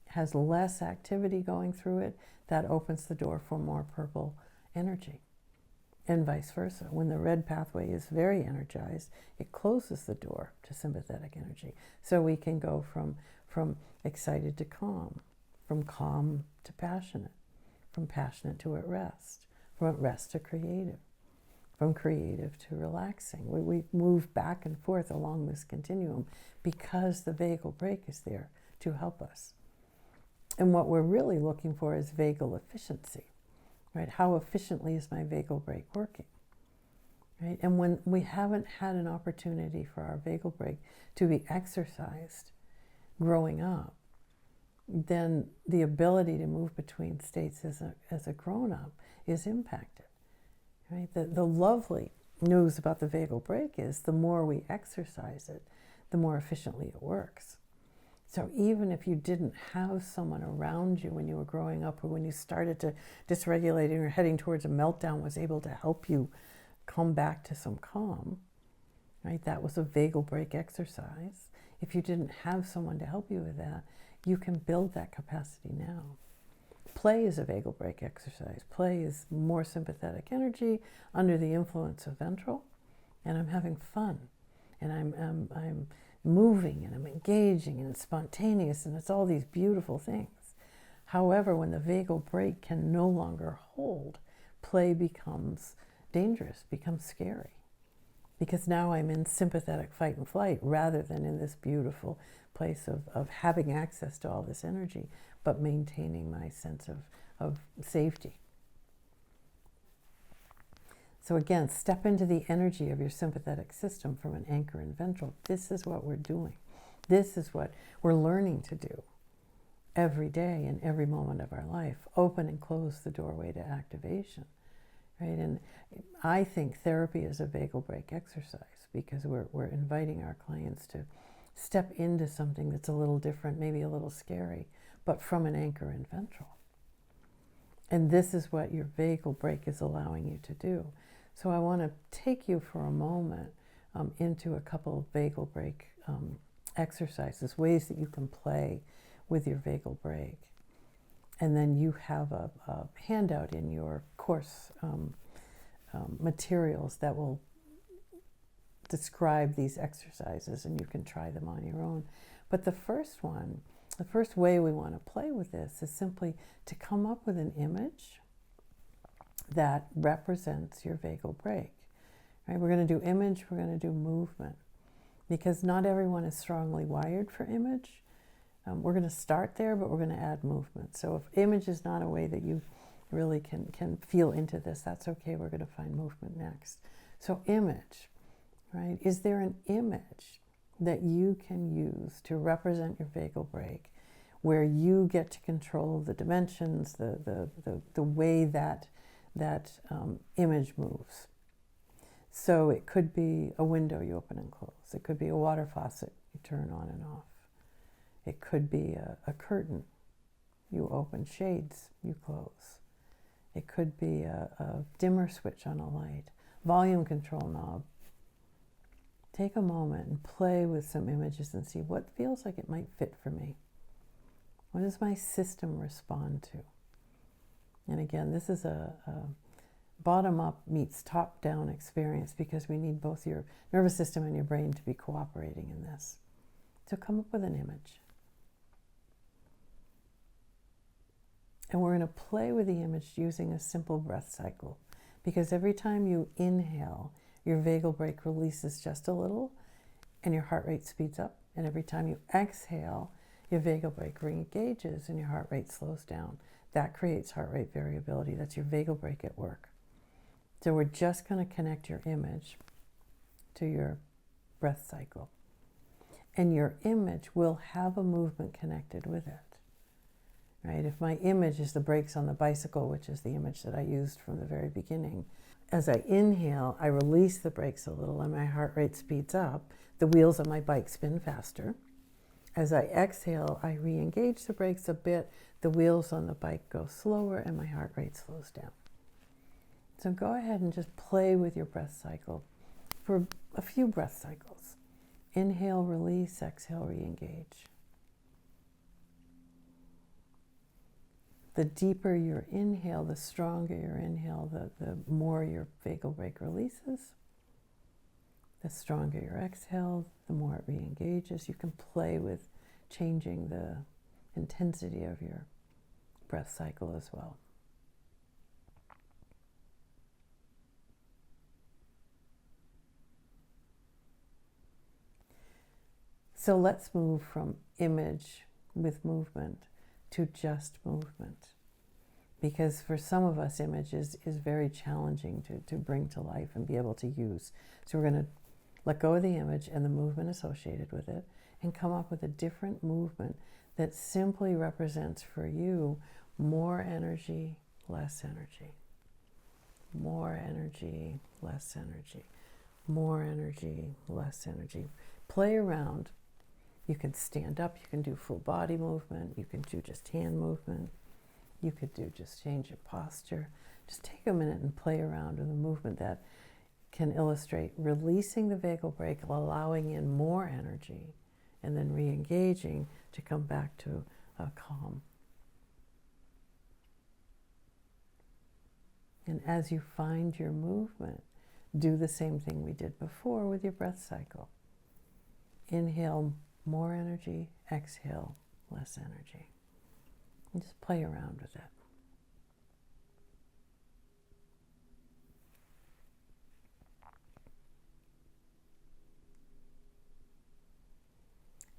has less activity going through it. That opens the door for more purple energy. and vice versa. When the red pathway is very energized, it closes the door to sympathetic energy. So we can go from excited to calm, from calm to passionate, from passionate to at rest, from at rest to creative, from creative to relaxing. We move back and forth along this continuum because the vagal brake is there to help us. And what we're really looking for is vagal efficiency, right? How efficiently is my vagal brake working, right? And when we haven't had an opportunity for our vagal brake to be exercised growing up, then the ability to move between states as a grown-up is impacted, right? The lovely news about the vagal brake is the more we exercise it, the more efficiently it works. So even if you didn't have someone around you when you were growing up, or when you started to dysregulate and you're heading towards a meltdown, was able to help you come back to some calm, right? That was a vagal brake exercise. If you didn't have someone to help you with that, you can build that capacity now. Play is a vagal brake exercise. Play is more sympathetic energy under the influence of ventral, and I'm having fun, and I'm moving, and I'm engaging, and it's spontaneous, and it's all these beautiful things. However, when the vagal brake can no longer hold, play becomes dangerous, becomes scary, because now I'm in sympathetic fight and flight rather than in this beautiful place of having access to all this energy, but maintaining my sense of safety. So again, step into the energy of your sympathetic system from an anchor and ventral. This is what we're doing. This is what we're learning to do every day in every moment of our life. Open and close the doorway to activation, right? And I think therapy is a vagal brake exercise, because we're inviting our clients to step into something that's a little different, maybe a little scary, but from an anchor and ventral. And this is what your vagal brake is allowing you to do. So I want to take you for a moment into a couple of vagal brake exercises, ways that you can play with your vagal brake. And then you have a handout in your course materials that will describe these exercises, and you can try them on your own. But the first way we want to play with this is simply to come up with an image that represents your vagal brake. Right? We're going to do image, we're going to do movement, because not everyone is strongly wired for image. We're going to start there, but we're going to add movement. So if image is not a way that you really can feel into this, that's okay. We're going to find movement next. So image, right? Is there an image that you can use to represent your vagal brake, where you get to control the dimensions, the way that image moves? So it could be a window you open and close. It could be a water faucet you turn on and off. It could be a curtain you open, shades you close. It could be a dimmer switch on a light, volume control knob. Take a moment and play with some images and see what feels like it might fit for me. What does my system respond to? And again, this is a bottom-up meets top-down experience, because we need both your nervous system and your brain to be cooperating in this. So come up with an image. And we're going to play with the image using a simple breath cycle, because every time you inhale, your vagal brake releases just a little and your heart rate speeds up. And every time you exhale, your vagal brake re-engages and your heart rate slows down. That creates heart rate variability. That's your vagal brake at work. So we're just going to connect your image to your breath cycle. And your image will have a movement connected with it. Right? If my image is the brakes on the bicycle, which is the image that I used from the very beginning, as I inhale, I release the brakes a little and my heart rate speeds up. The wheels on my bike spin faster. As I exhale, I re-engage the brakes a bit. The wheels on the bike go slower and my heart rate slows down. So go ahead and just play with your breath cycle for a few breath cycles. Inhale, release, exhale, re-engage. The deeper your inhale, the stronger your inhale, the more your vagal brake releases. The stronger your exhale, the more it re-engages. You can play with changing the intensity of your breath cycle as well. So let's move from image with movement to just movement. Because for some of us, image is very challenging to bring to life and be able to use. So we're going to let go of the image and the movement associated with it and come up with a different movement that simply represents for you more energy, less energy. More energy, less energy. More energy, less energy. Play around. You can stand up, you can do full body movement, you can do just hand movement, you could do just change your posture. Just take a minute and play around with a movement that can illustrate releasing the vagal brake, allowing in more energy, and then re-engaging to come back to a calm. And as you find your movement, do the same thing we did before with your breath cycle. Inhale more energy, exhale less energy. And just play around with it.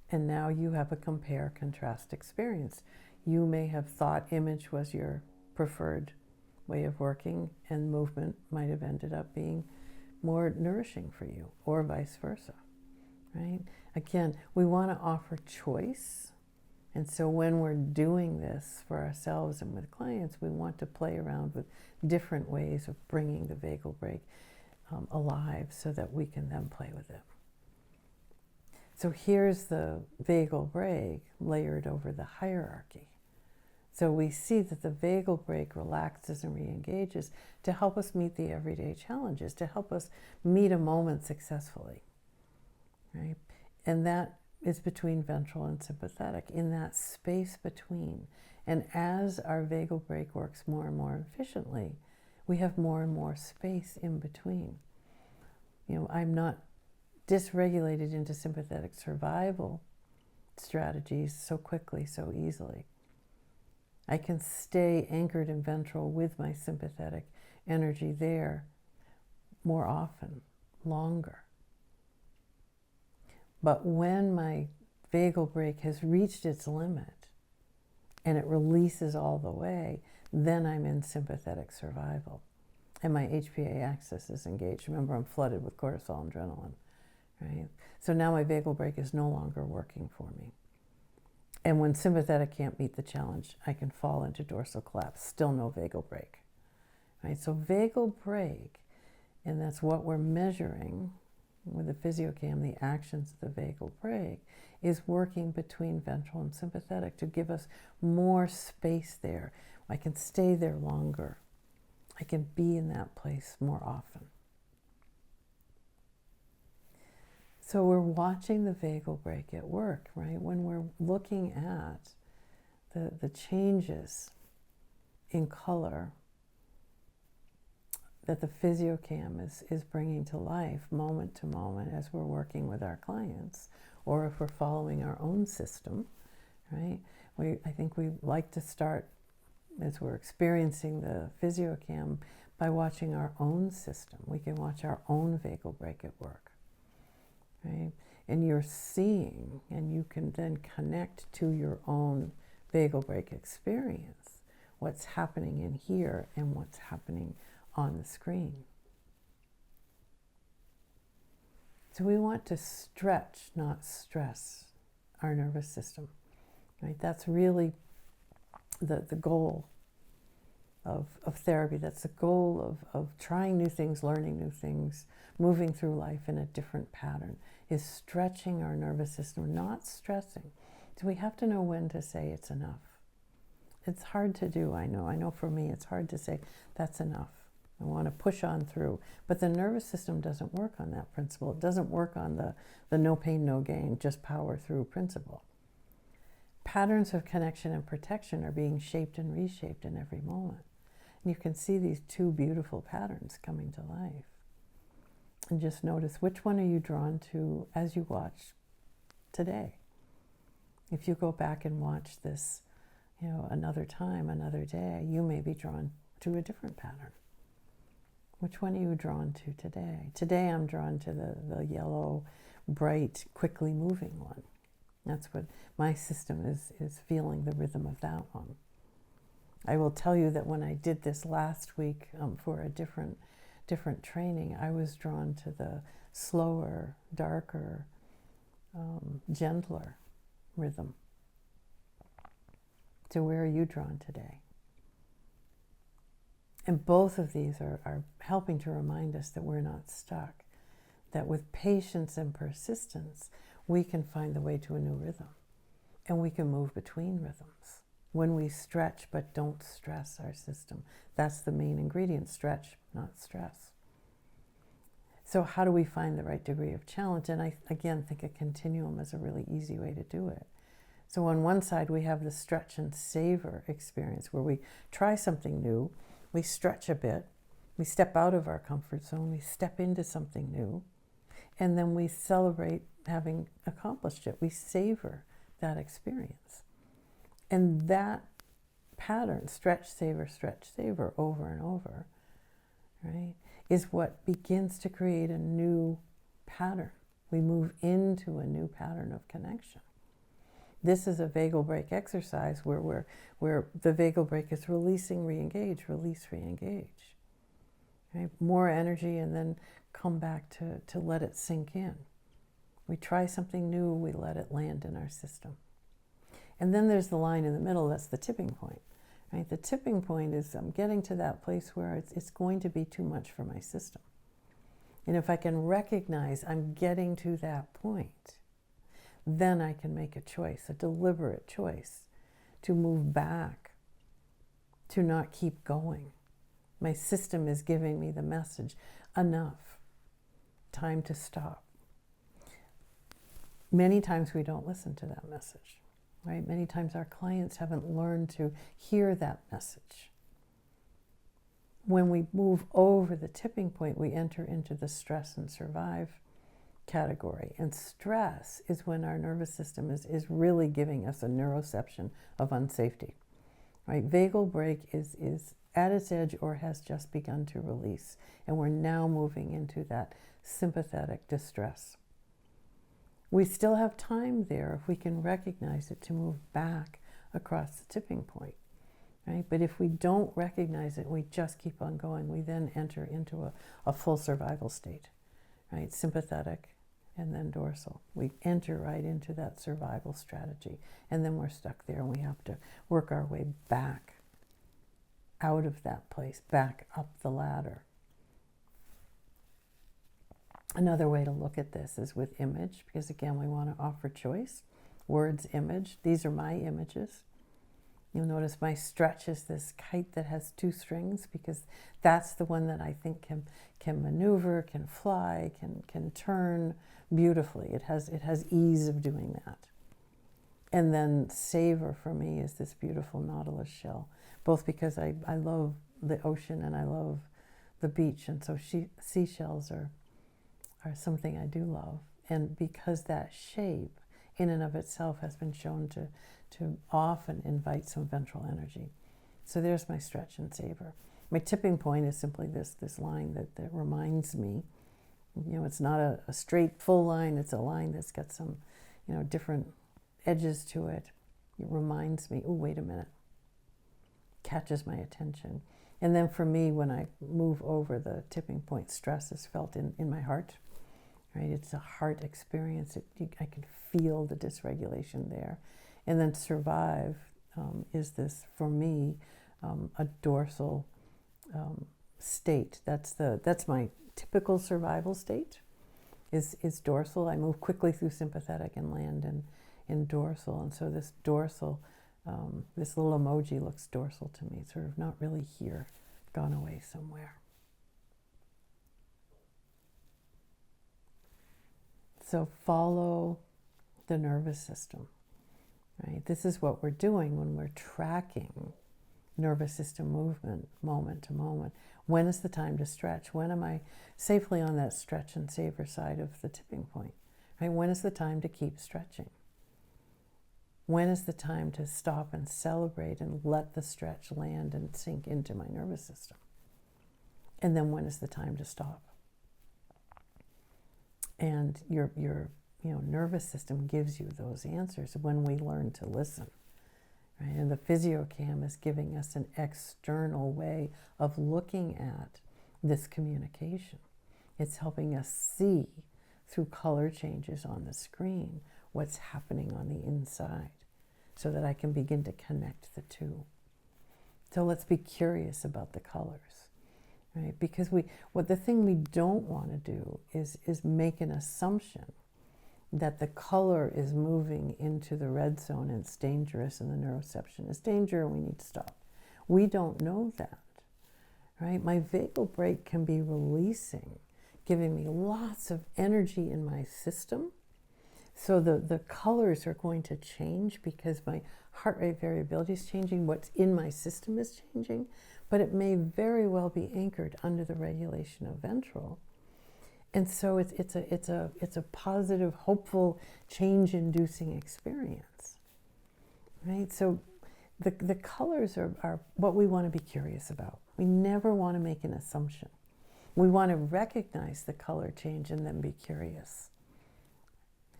And now you have a compare-contrast experience. You may have thought image was your preferred way of working, and movement might have ended up being more nourishing for you, or vice versa, right? Again, we want to offer choice. And so when we're doing this for ourselves and with clients, we want to play around with different ways of bringing the vagal brake alive so that we can then play with it. So here's the vagal brake layered over the hierarchy. So we see that the vagal brake relaxes and re-engages to help us meet the everyday challenges, to help us meet a moment successfully, right? And that is between ventral and sympathetic, in that space between. And as our vagal brake works more and more efficiently, we have more and more space in between. You know, I'm not dysregulated into sympathetic survival strategies so quickly, so easily. I can stay anchored in ventral with my sympathetic energy there more often, longer. But when my vagal brake has reached its limit and it releases all the way, then I'm in sympathetic survival. And my HPA axis is engaged. Remember, I'm flooded with cortisol and adrenaline, right? So now my vagal brake is no longer working for me. And when sympathetic can't meet the challenge, I can fall into dorsal collapse, still no vagal brake, right? So vagal brake, and that's what we're measuring with the physiocam, the actions of the vagal brake, is working between ventral and sympathetic to give us more space there. I can stay there longer. I can be in that place more often. So we're watching the vagal brake at work, right? When we're looking at the changes in color that the physiocam is bringing to life moment to moment as we're working with our clients, or if we're following our own system, right? I think we like to start, as we're experiencing the physiocam, by watching our own system. We can watch our own vagal brake at work, right? And you're seeing, and you can then connect to your own vagal brake experience, what's happening in here and what's happening on the screen. So we want to stretch, not stress our nervous system, right? That's really the goal of therapy. That's the goal of trying new things, learning new things, moving through life in a different pattern, is stretching our nervous system, not stressing. So we have to know when to say it's enough. It's hard to do, I know. I know for me it's hard to say that's enough. I want to push on through. But the nervous system doesn't work on that principle. It doesn't work on the no pain, no gain, just power through principle. patterns of connection and protection are being shaped and reshaped in every moment. And you can see these two beautiful patterns coming to life. And just notice, which one are you drawn to as you watch today? If you go back and watch this, another time, another day, you may be drawn to a different pattern. Which one are you drawn to today? Today I'm drawn to the yellow, bright, quickly moving one. That's what my system is feeling, the rhythm of that one. I will tell you that when I did this last week for a different training, I was drawn to the slower, darker, gentler rhythm. So where are you drawn today? And both of these are helping to remind us that we're not stuck, that with patience and persistence, we can find the way to a new rhythm, and we can move between rhythms. When we stretch but don't stress our system, that's the main ingredient: stretch, not stress. So how do we find the right degree of challenge? And I, again, think a continuum is a really easy way to do it. So on one side, we have the stretch and savor experience, where we try something new, we stretch a bit, we step out of our comfort zone, we step into something new, and then we celebrate having accomplished it. We savor that experience. And that pattern, stretch, savor, over and over, right, is what begins to create a new pattern. We move into a new pattern of connection. This is a vagal brake exercise where the vagal brake is releasing, re-engage, release, re-engage. Right? More energy, and then come back to let it sink in. We try something new, we let it land in our system. And then there's the line in the middle, that's the tipping point. Right? The tipping point is I'm getting to that place where it's going to be too much for my system. And if I can recognize I'm getting to that point, then I can make a choice, a deliberate choice, to move back, to not keep going. My system is giving me the message, enough, time to stop. Many times we don't listen to that message, right? Many times our clients haven't learned to hear that message. When we move over the tipping point, we enter into the stress and survive category. And stress is when our nervous system is really giving us a neuroception of unsafety. Right? Vagal brake is at its edge or has just begun to release. And we're now moving into that sympathetic distress. We still have time there, if we can recognize it, to move back across the tipping point. Right? But if we don't recognize it, we just keep on going, we then enter into a full survival state. Right? Sympathetic and then dorsal. We enter right into that survival strategy, and then we're stuck there, and we have to work our way back out of that place, back up the ladder. Another way to look at this is with image, because again, we want to offer choice. Words, image. These are my images. You'll notice my stretch is this kite that has two strings, because that's the one that I think can maneuver, can fly, can turn beautifully. It has ease of doing that. And then savor for me is this beautiful nautilus shell, both because I love the ocean and I love the beach, and so seashells are something I do love. And because that shape in and of itself has been shown to often invite some ventral energy. So there's my stretch and savor. My tipping point is simply this line that reminds me, it's not a straight full line, it's a line that's got some, different edges to it. It reminds me, oh, wait a minute. Catches my attention. And then for me, when I move over the tipping point, stress is felt in my heart. Right? It's a heart experience. I can feel the dysregulation there. And then survive is this, for me, a dorsal state. That's my typical survival state, is dorsal. I move quickly through sympathetic and land in dorsal. And so this dorsal, this little emoji looks dorsal to me, sort of not really here, gone away somewhere. So follow the nervous system. right? This is what we're doing when we're tracking nervous system movement moment to moment. When is the time to stretch? When am I safely on that stretch and savor side of the tipping point? Right? When is the time to keep stretching? When is the time to stop and celebrate and let the stretch land and sink into my nervous system? And then when is the time to stop? And your nervous system gives you those answers when we learn to listen. Right? And the physiocam is giving us an external way of looking at this communication. It's helping us see through color changes on the screen what's happening on the inside so that I can begin to connect the two. So let's be curious about the colors, right? Because the thing we don't want to do is make an assumption that the color is moving into the red zone and it's dangerous and the neuroception is danger and we need to stop. We don't know that, right? My vagal brake can be releasing, giving me lots of energy in my system. So the colors are going to change because my heart rate variability is changing, what's in my system is changing, but it may very well be anchored under the regulation of ventral. And so it's a positive, hopeful, change-inducing experience, right? So the colors are what we want to be curious about. We never want to make an assumption. We want to recognize the color change and then be curious.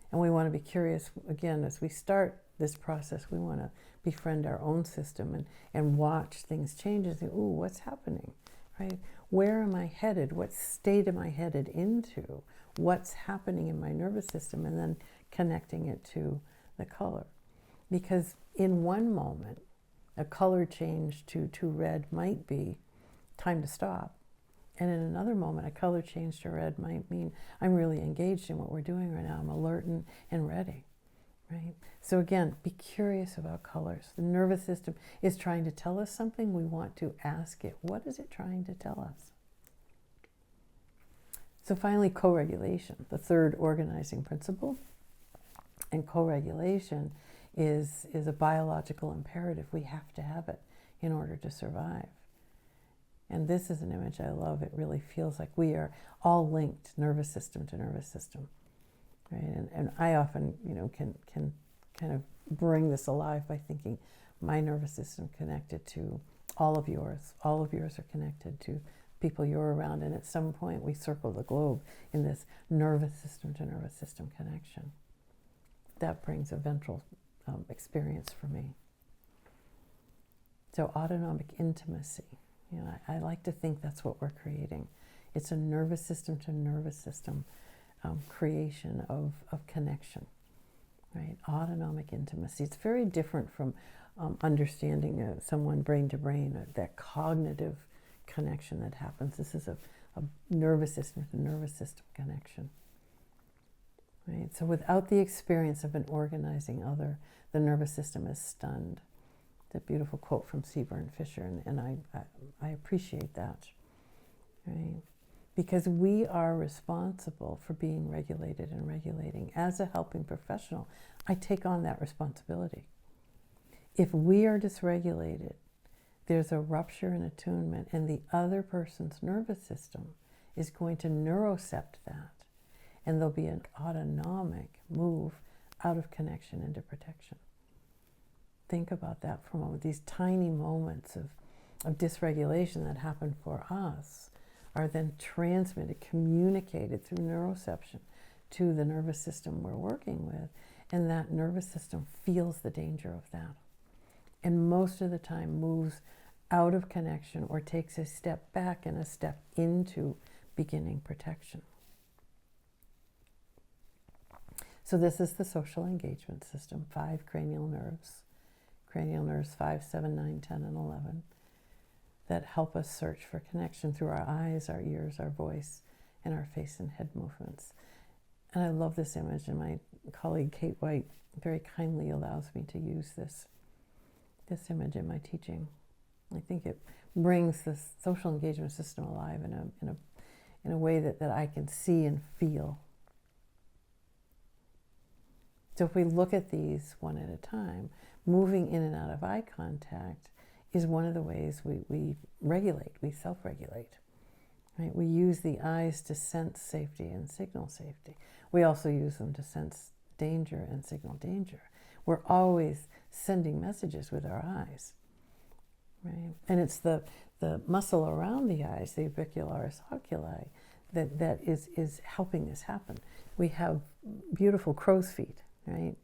And we want to be curious, again, as we start this process, we want to befriend our own system and watch things change and say, ooh, what's happening, right? Where am I headed? What state am I headed into? What's happening in my nervous system? And then connecting it to the color. Because in one moment, a color change to red might be time to stop. And in another moment, a color change to red might mean I'm really engaged in what we're doing right now. I'm alert and ready, right? So again, be curious about colors. The nervous system is trying to tell us something. We want to ask it, what is it trying to tell us? So finally, co-regulation, the third organizing principle. And co-regulation is a biological imperative. We have to have it in order to survive. And this is an image I love. It really feels like we are all linked, nervous system to nervous system, right? And I often, can kind of bring this alive by thinking my nervous system connected to all of yours. All of yours are connected to people you're around, and at some point we circle the globe in this nervous system to nervous system connection. That brings a ventral experience for me. So autonomic intimacy. I like to think that's what we're creating. It's a nervous system to nervous system creation of connection, right? Autonomic intimacy. It's very different from understanding someone brain to brain, that cognitive connection that happens. This is a nervous system to nervous system connection, right? So without the experience of an organizing other, the nervous system is stunned. That beautiful quote from Seaburn Fisher, and I appreciate that, right? Because we are responsible for being regulated and regulating. As a helping professional, I take on that responsibility. If we are dysregulated, there's a rupture in attunement, and the other person's nervous system is going to neurocept that, and there'll be an autonomic move out of connection into protection. Think about that for a moment. These tiny moments of dysregulation that happen for us are then transmitted, communicated through neuroception to the nervous system we're working with, and that nervous system feels the danger of that. And most of the time moves out of connection or takes a step back and a step into beginning protection. So this is the social engagement system, 5 cranial nerves 5, 7, 9, 10, and 11, that help us search for connection through our eyes, our ears, our voice, and our face and head movements. And I love this image, and my colleague Kate White very kindly allows me to use this image in my teaching. I think it brings this social engagement system alive in a way that I can see and feel. So if we look at these one at a time, moving in and out of eye contact is one of the ways we regulate, we self-regulate. Right? We use the eyes to sense safety and signal safety. We also use them to sense danger and signal danger. We're always sending messages with our eyes. Right? And it's the muscle around the eyes, the orbicularis oculi, that is helping this happen. We have beautiful crow's feet, right?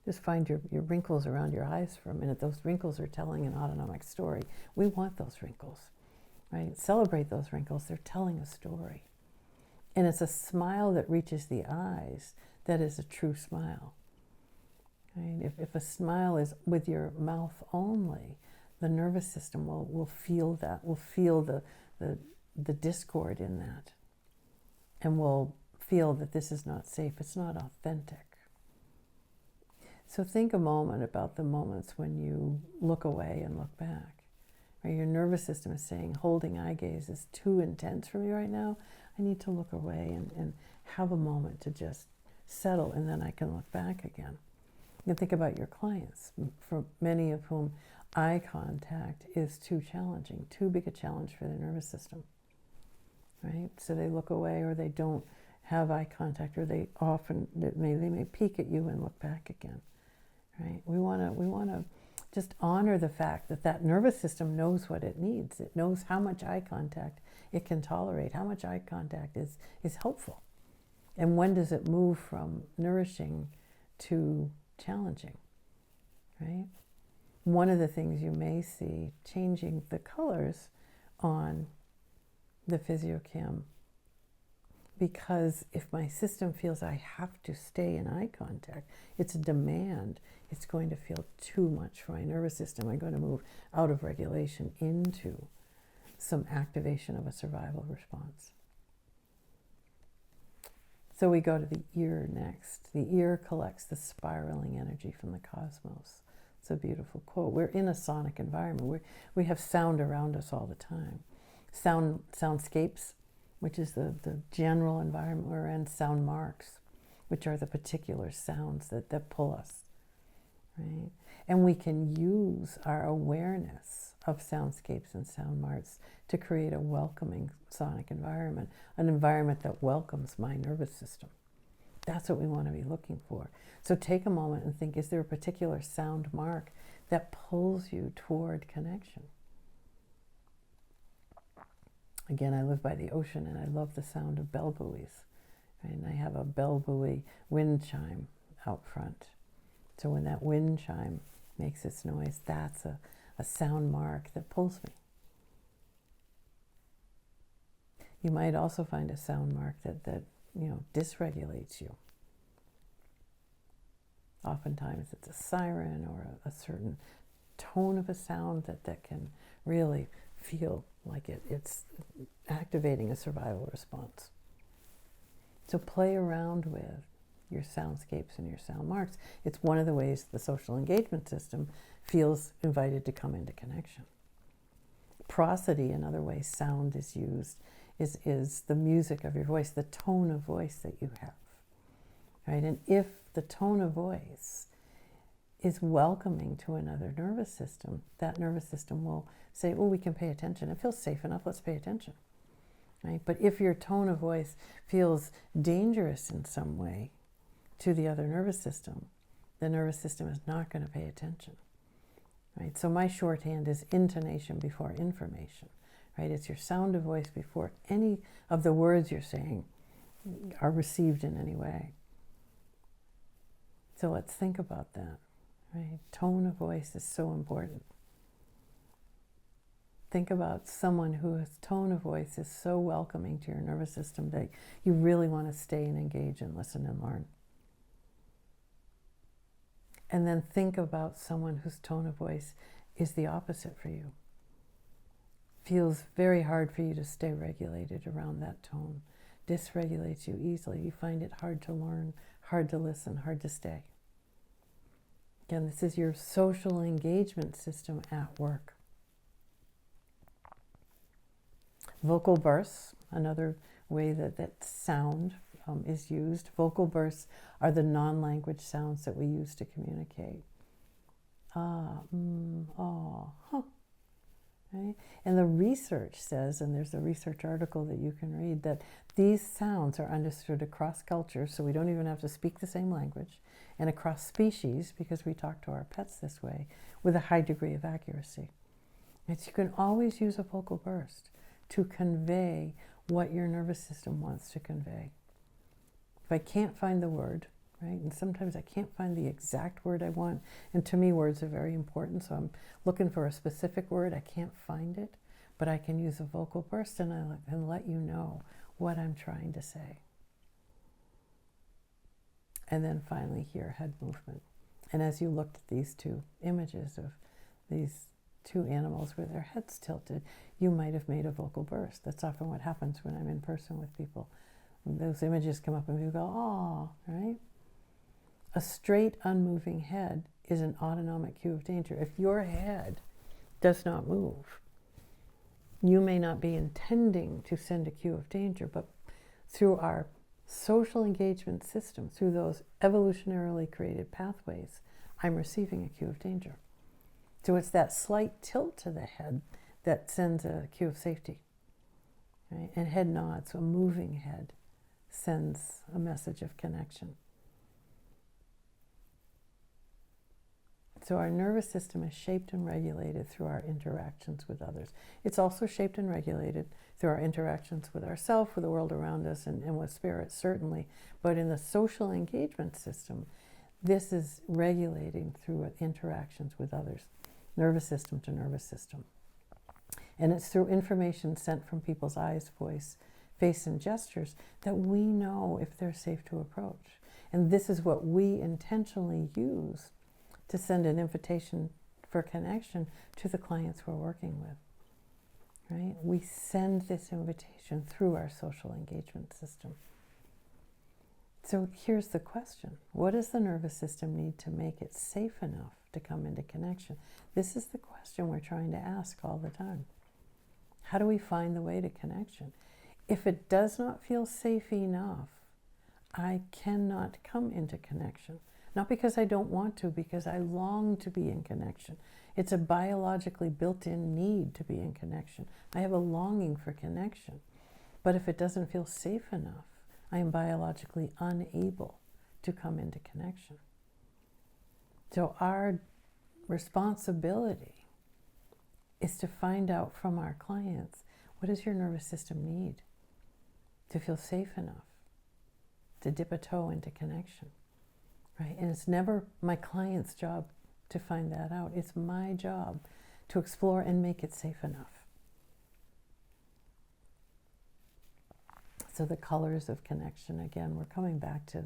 Just find your wrinkles around your eyes for a minute. Those wrinkles are telling an autonomic story. We want those wrinkles, right? Celebrate those wrinkles. They're telling a story. And it's a smile that reaches the eyes that is a true smile. Right? If a smile is with your mouth only, the nervous system will feel that, will feel the discord in that, and will feel that this is not safe, it's not authentic. So think a moment about the moments when you look away and look back. Right? Your nervous system is saying, holding eye gaze is too intense for me right now. I need to look away and have a moment to just settle, and then I can look back again. You can think about your clients, for many of whom eye contact is too challenging, too big a challenge for their nervous system. Right? So they look away, or they don't have eye contact, or they may peek at you and look back again. Right? We want to just honor the fact that nervous system knows what it needs. It knows how much eye contact it can tolerate, how much eye contact is helpful, and when does it move from nourishing to challenging. Right? One of the things you may see changing the colors on the physiochem, because if my system feels I have to stay in eye contact, it's a demand, it's going to feel too much for my nervous system. I'm going to move out of regulation into some activation of a survival response. So we go to the ear next. The ear collects the spiraling energy from the cosmos. It's a beautiful quote. We're in a sonic environment. We have sound around us all the time. Soundscapes, which is the general environment we're in, sound marks, which are the particular sounds that pull us, right? And we can use our awareness of soundscapes and sound marks to create a welcoming sonic environment, an environment that welcomes my nervous system. That's what we want to be looking for. So take a moment and think, is there a particular sound mark that pulls you toward connection? Again, I live by the ocean, and I love the sound of bell buoys. Right? And I have a bell buoy wind chime out front. So when that wind chime makes its noise, that's a sound mark that pulls me. You might also find a sound mark that dysregulates you. Oftentimes it's a siren or a certain tone of a sound that can really feel like it's activating a survival response. So play around with your soundscapes and your sound marks. It's one of the ways the social engagement system feels invited to come into connection. Prosody, another way sound is used, is the music of your voice, the tone of voice that you have. Right? And if the tone of voice is welcoming to another nervous system, that nervous system will say, oh, we can pay attention. It feels safe enough, let's pay attention. Right? But if your tone of voice feels dangerous in some way to the other nervous system, the nervous system is not going to pay attention. Right? So my shorthand is intonation before information. Right? It's your sound of voice before any of the words you're saying are received in any way. So let's think about that. Right? Tone of voice is so important. Think about someone whose tone of voice is so welcoming to your nervous system that you really want to stay and engage and listen and learn. And then think about someone whose tone of voice is the opposite for you. Feels very hard for you to stay regulated around that tone. Dysregulates you easily. You find it hard to learn, hard to listen, hard to stay. Again, this is your social engagement system at work. Vocal bursts, another way that sound is used. Vocal bursts are the non-language sounds that we use to communicate. Ah, oh, huh. Right? And the research says, and there's a research article that you can read, that these sounds are understood across cultures, so we don't even have to speak the same language, and across species, because we talk to our pets this way, with a high degree of accuracy. And so you can always use a vocal burst to convey what your nervous system wants to convey. If I can't find the word, right, and sometimes I can't find the exact word I want, and to me words are very important, so I'm looking for a specific word, I can't find it, but I can use a vocal burst and I can let you know what I'm trying to say. And then finally here, head movement. And as you looked at these two images of these two animals with their heads tilted, you might have made a vocal burst. That's often what happens when I'm in person with people. Those images come up and you go, oh, right? A straight, unmoving head is an autonomic cue of danger. If your head does not move, you may not be intending to send a cue of danger, but through our social engagement system, through those evolutionarily created pathways, I'm receiving a cue of danger. So it's that slight tilt to the head that sends a cue of safety. Right? And head nods, so a moving head sends a message of connection. So our nervous system is shaped and regulated through our interactions with others. It's also shaped and regulated through our interactions with ourselves, with the world around us, and with spirit, certainly. But in the social engagement system, this is regulating through interactions with others, nervous system to nervous system. And it's through information sent from people's eyes, voice, face, and gestures that we know if they're safe to approach. And this is what we intentionally use to send an invitation for connection to the clients we're working with, right? We send this invitation through our social engagement system. So here's the question. What does the nervous system need to make it safe enough to come into connection? This is the question we're trying to ask all the time. How do we find the way to connection? If it does not feel safe enough, I cannot come into connection. Not because I don't want to, because I long to be in connection. It's a biologically built-in need to be in connection. I have a longing for connection. But if it doesn't feel safe enough, I am biologically unable to come into connection. So our responsibility is to find out from our clients, what does your nervous system need to feel safe enough to dip a toe into connection? Right? And it's never my client's job to find that out. It's my job to explore and make it safe enough. So the colors of connection, again, we're coming back to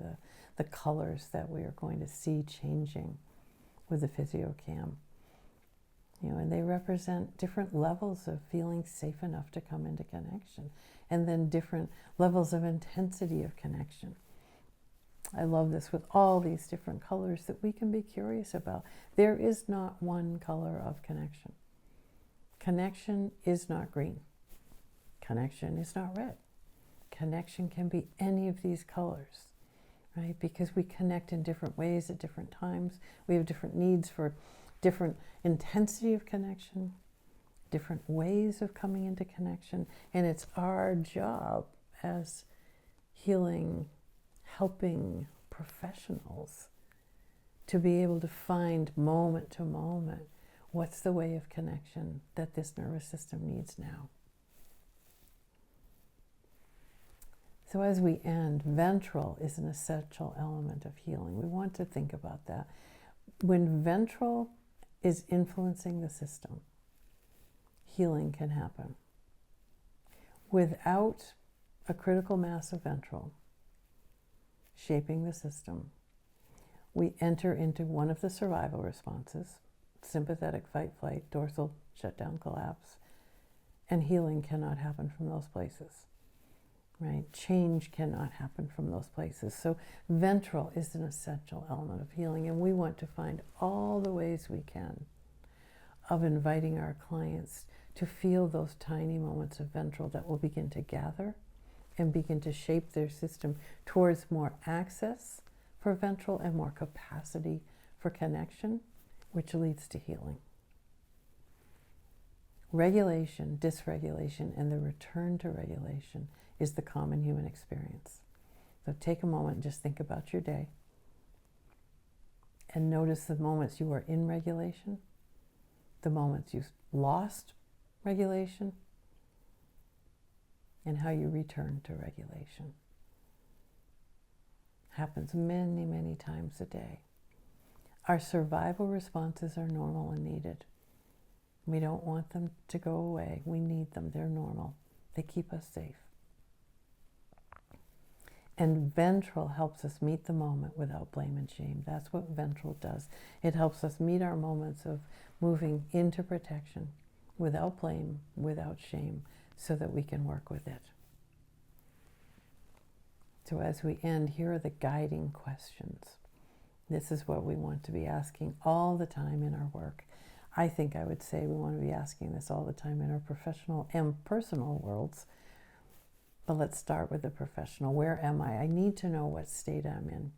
the colors that we are going to see changing with the PhysioCam. And they represent different levels of feeling safe enough to come into connection, and then different levels of intensity of connection. I love this with all these different colors that we can be curious about. There is not one color of connection. Connection is not green. Connection is not red. Connection can be any of these colors, right? Because we connect in different ways at different times. We have different needs for different intensity of connection, different ways of coming into connection. And it's our job as healing, helping professionals to be able to find moment to moment what's the way of connection that this nervous system needs now. So as we end, ventral is an essential element of healing. We want to think about that. When ventral is influencing the system, healing can happen. Without a critical mass of ventral shaping the system, we enter into one of the survival responses, sympathetic fight, flight, dorsal shutdown, collapse, and healing cannot happen from those places, right? Change cannot happen from those places. So ventral is an essential element of healing, and we want to find all the ways we can of inviting our clients to feel those tiny moments of ventral that will begin to gather and begin to shape their system towards more access for ventral and more capacity for connection, which leads to healing. Regulation, dysregulation, and the return to regulation is the common human experience. So take a moment and just think about your day and notice the moments you are in regulation, the moments you lost regulation, and how you return to regulation. Happens many, many times a day. Our survival responses are normal and needed. We don't want them to go away. We need them. They're normal. They keep us safe. And ventral helps us meet the moment without blame and shame. That's what ventral does. It helps us meet our moments of moving into protection without blame, without shame, so that we can work with it. So as we end, here are the guiding questions. This is what we want to be asking all the time in our work. I think I would say we want to be asking this all the time in our professional and personal worlds. But let's start with the professional. Where am I? I need to know what state I'm in.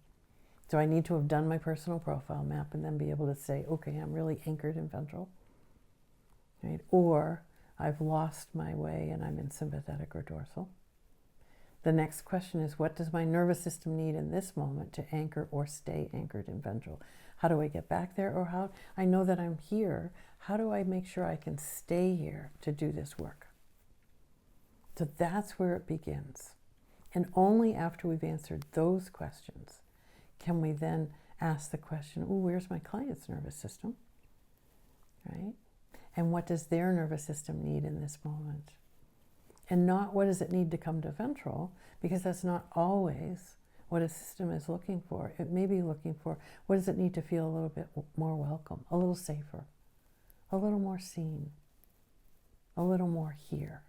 So I need to have done my personal profile map and then be able to say, okay, I'm really anchored in ventral. Right? Or I've lost my way and I'm in sympathetic or dorsal. The next question is, what does my nervous system need in this moment to anchor or stay anchored in ventral? How do I get back there? Or how I know that I'm here, how do I make sure I can stay here to do this work? So that's where it begins. And only after we've answered those questions can we then ask the question, oh, where's my client's nervous system? Right? And what does their nervous system need in this moment? And not what does it need to come to ventral, because that's not always what a system is looking for. It may be looking for, what does it need to feel a little bit more welcome, a little safer, a little more seen, a little more here.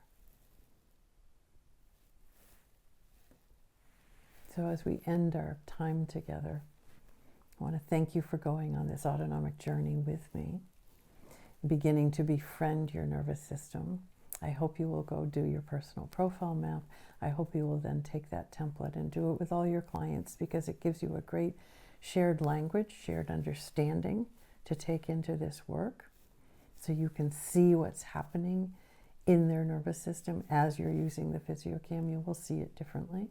So as we end our time together, I want to thank you for going on this autonomic journey with me, beginning to befriend your nervous system. I hope you will go do your personal profile map. I hope you will then take that template and do it with all your clients, because it gives you a great shared language, shared understanding to take into this work, so you can see what's happening in their nervous system. As you're using the PhysioCam, you will see it differently.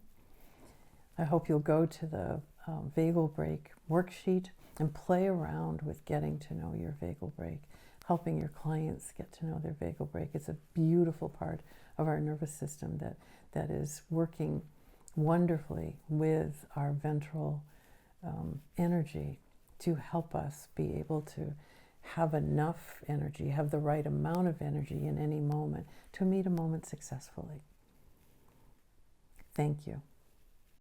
I hope you'll go to the vagal break worksheet and play around with getting to know your vagal break, helping your clients get to know their vagal break. It's a beautiful part of our nervous system that is working wonderfully with our ventral energy to help us be able to have enough energy, have the right amount of energy in any moment to meet a moment successfully. Thank you.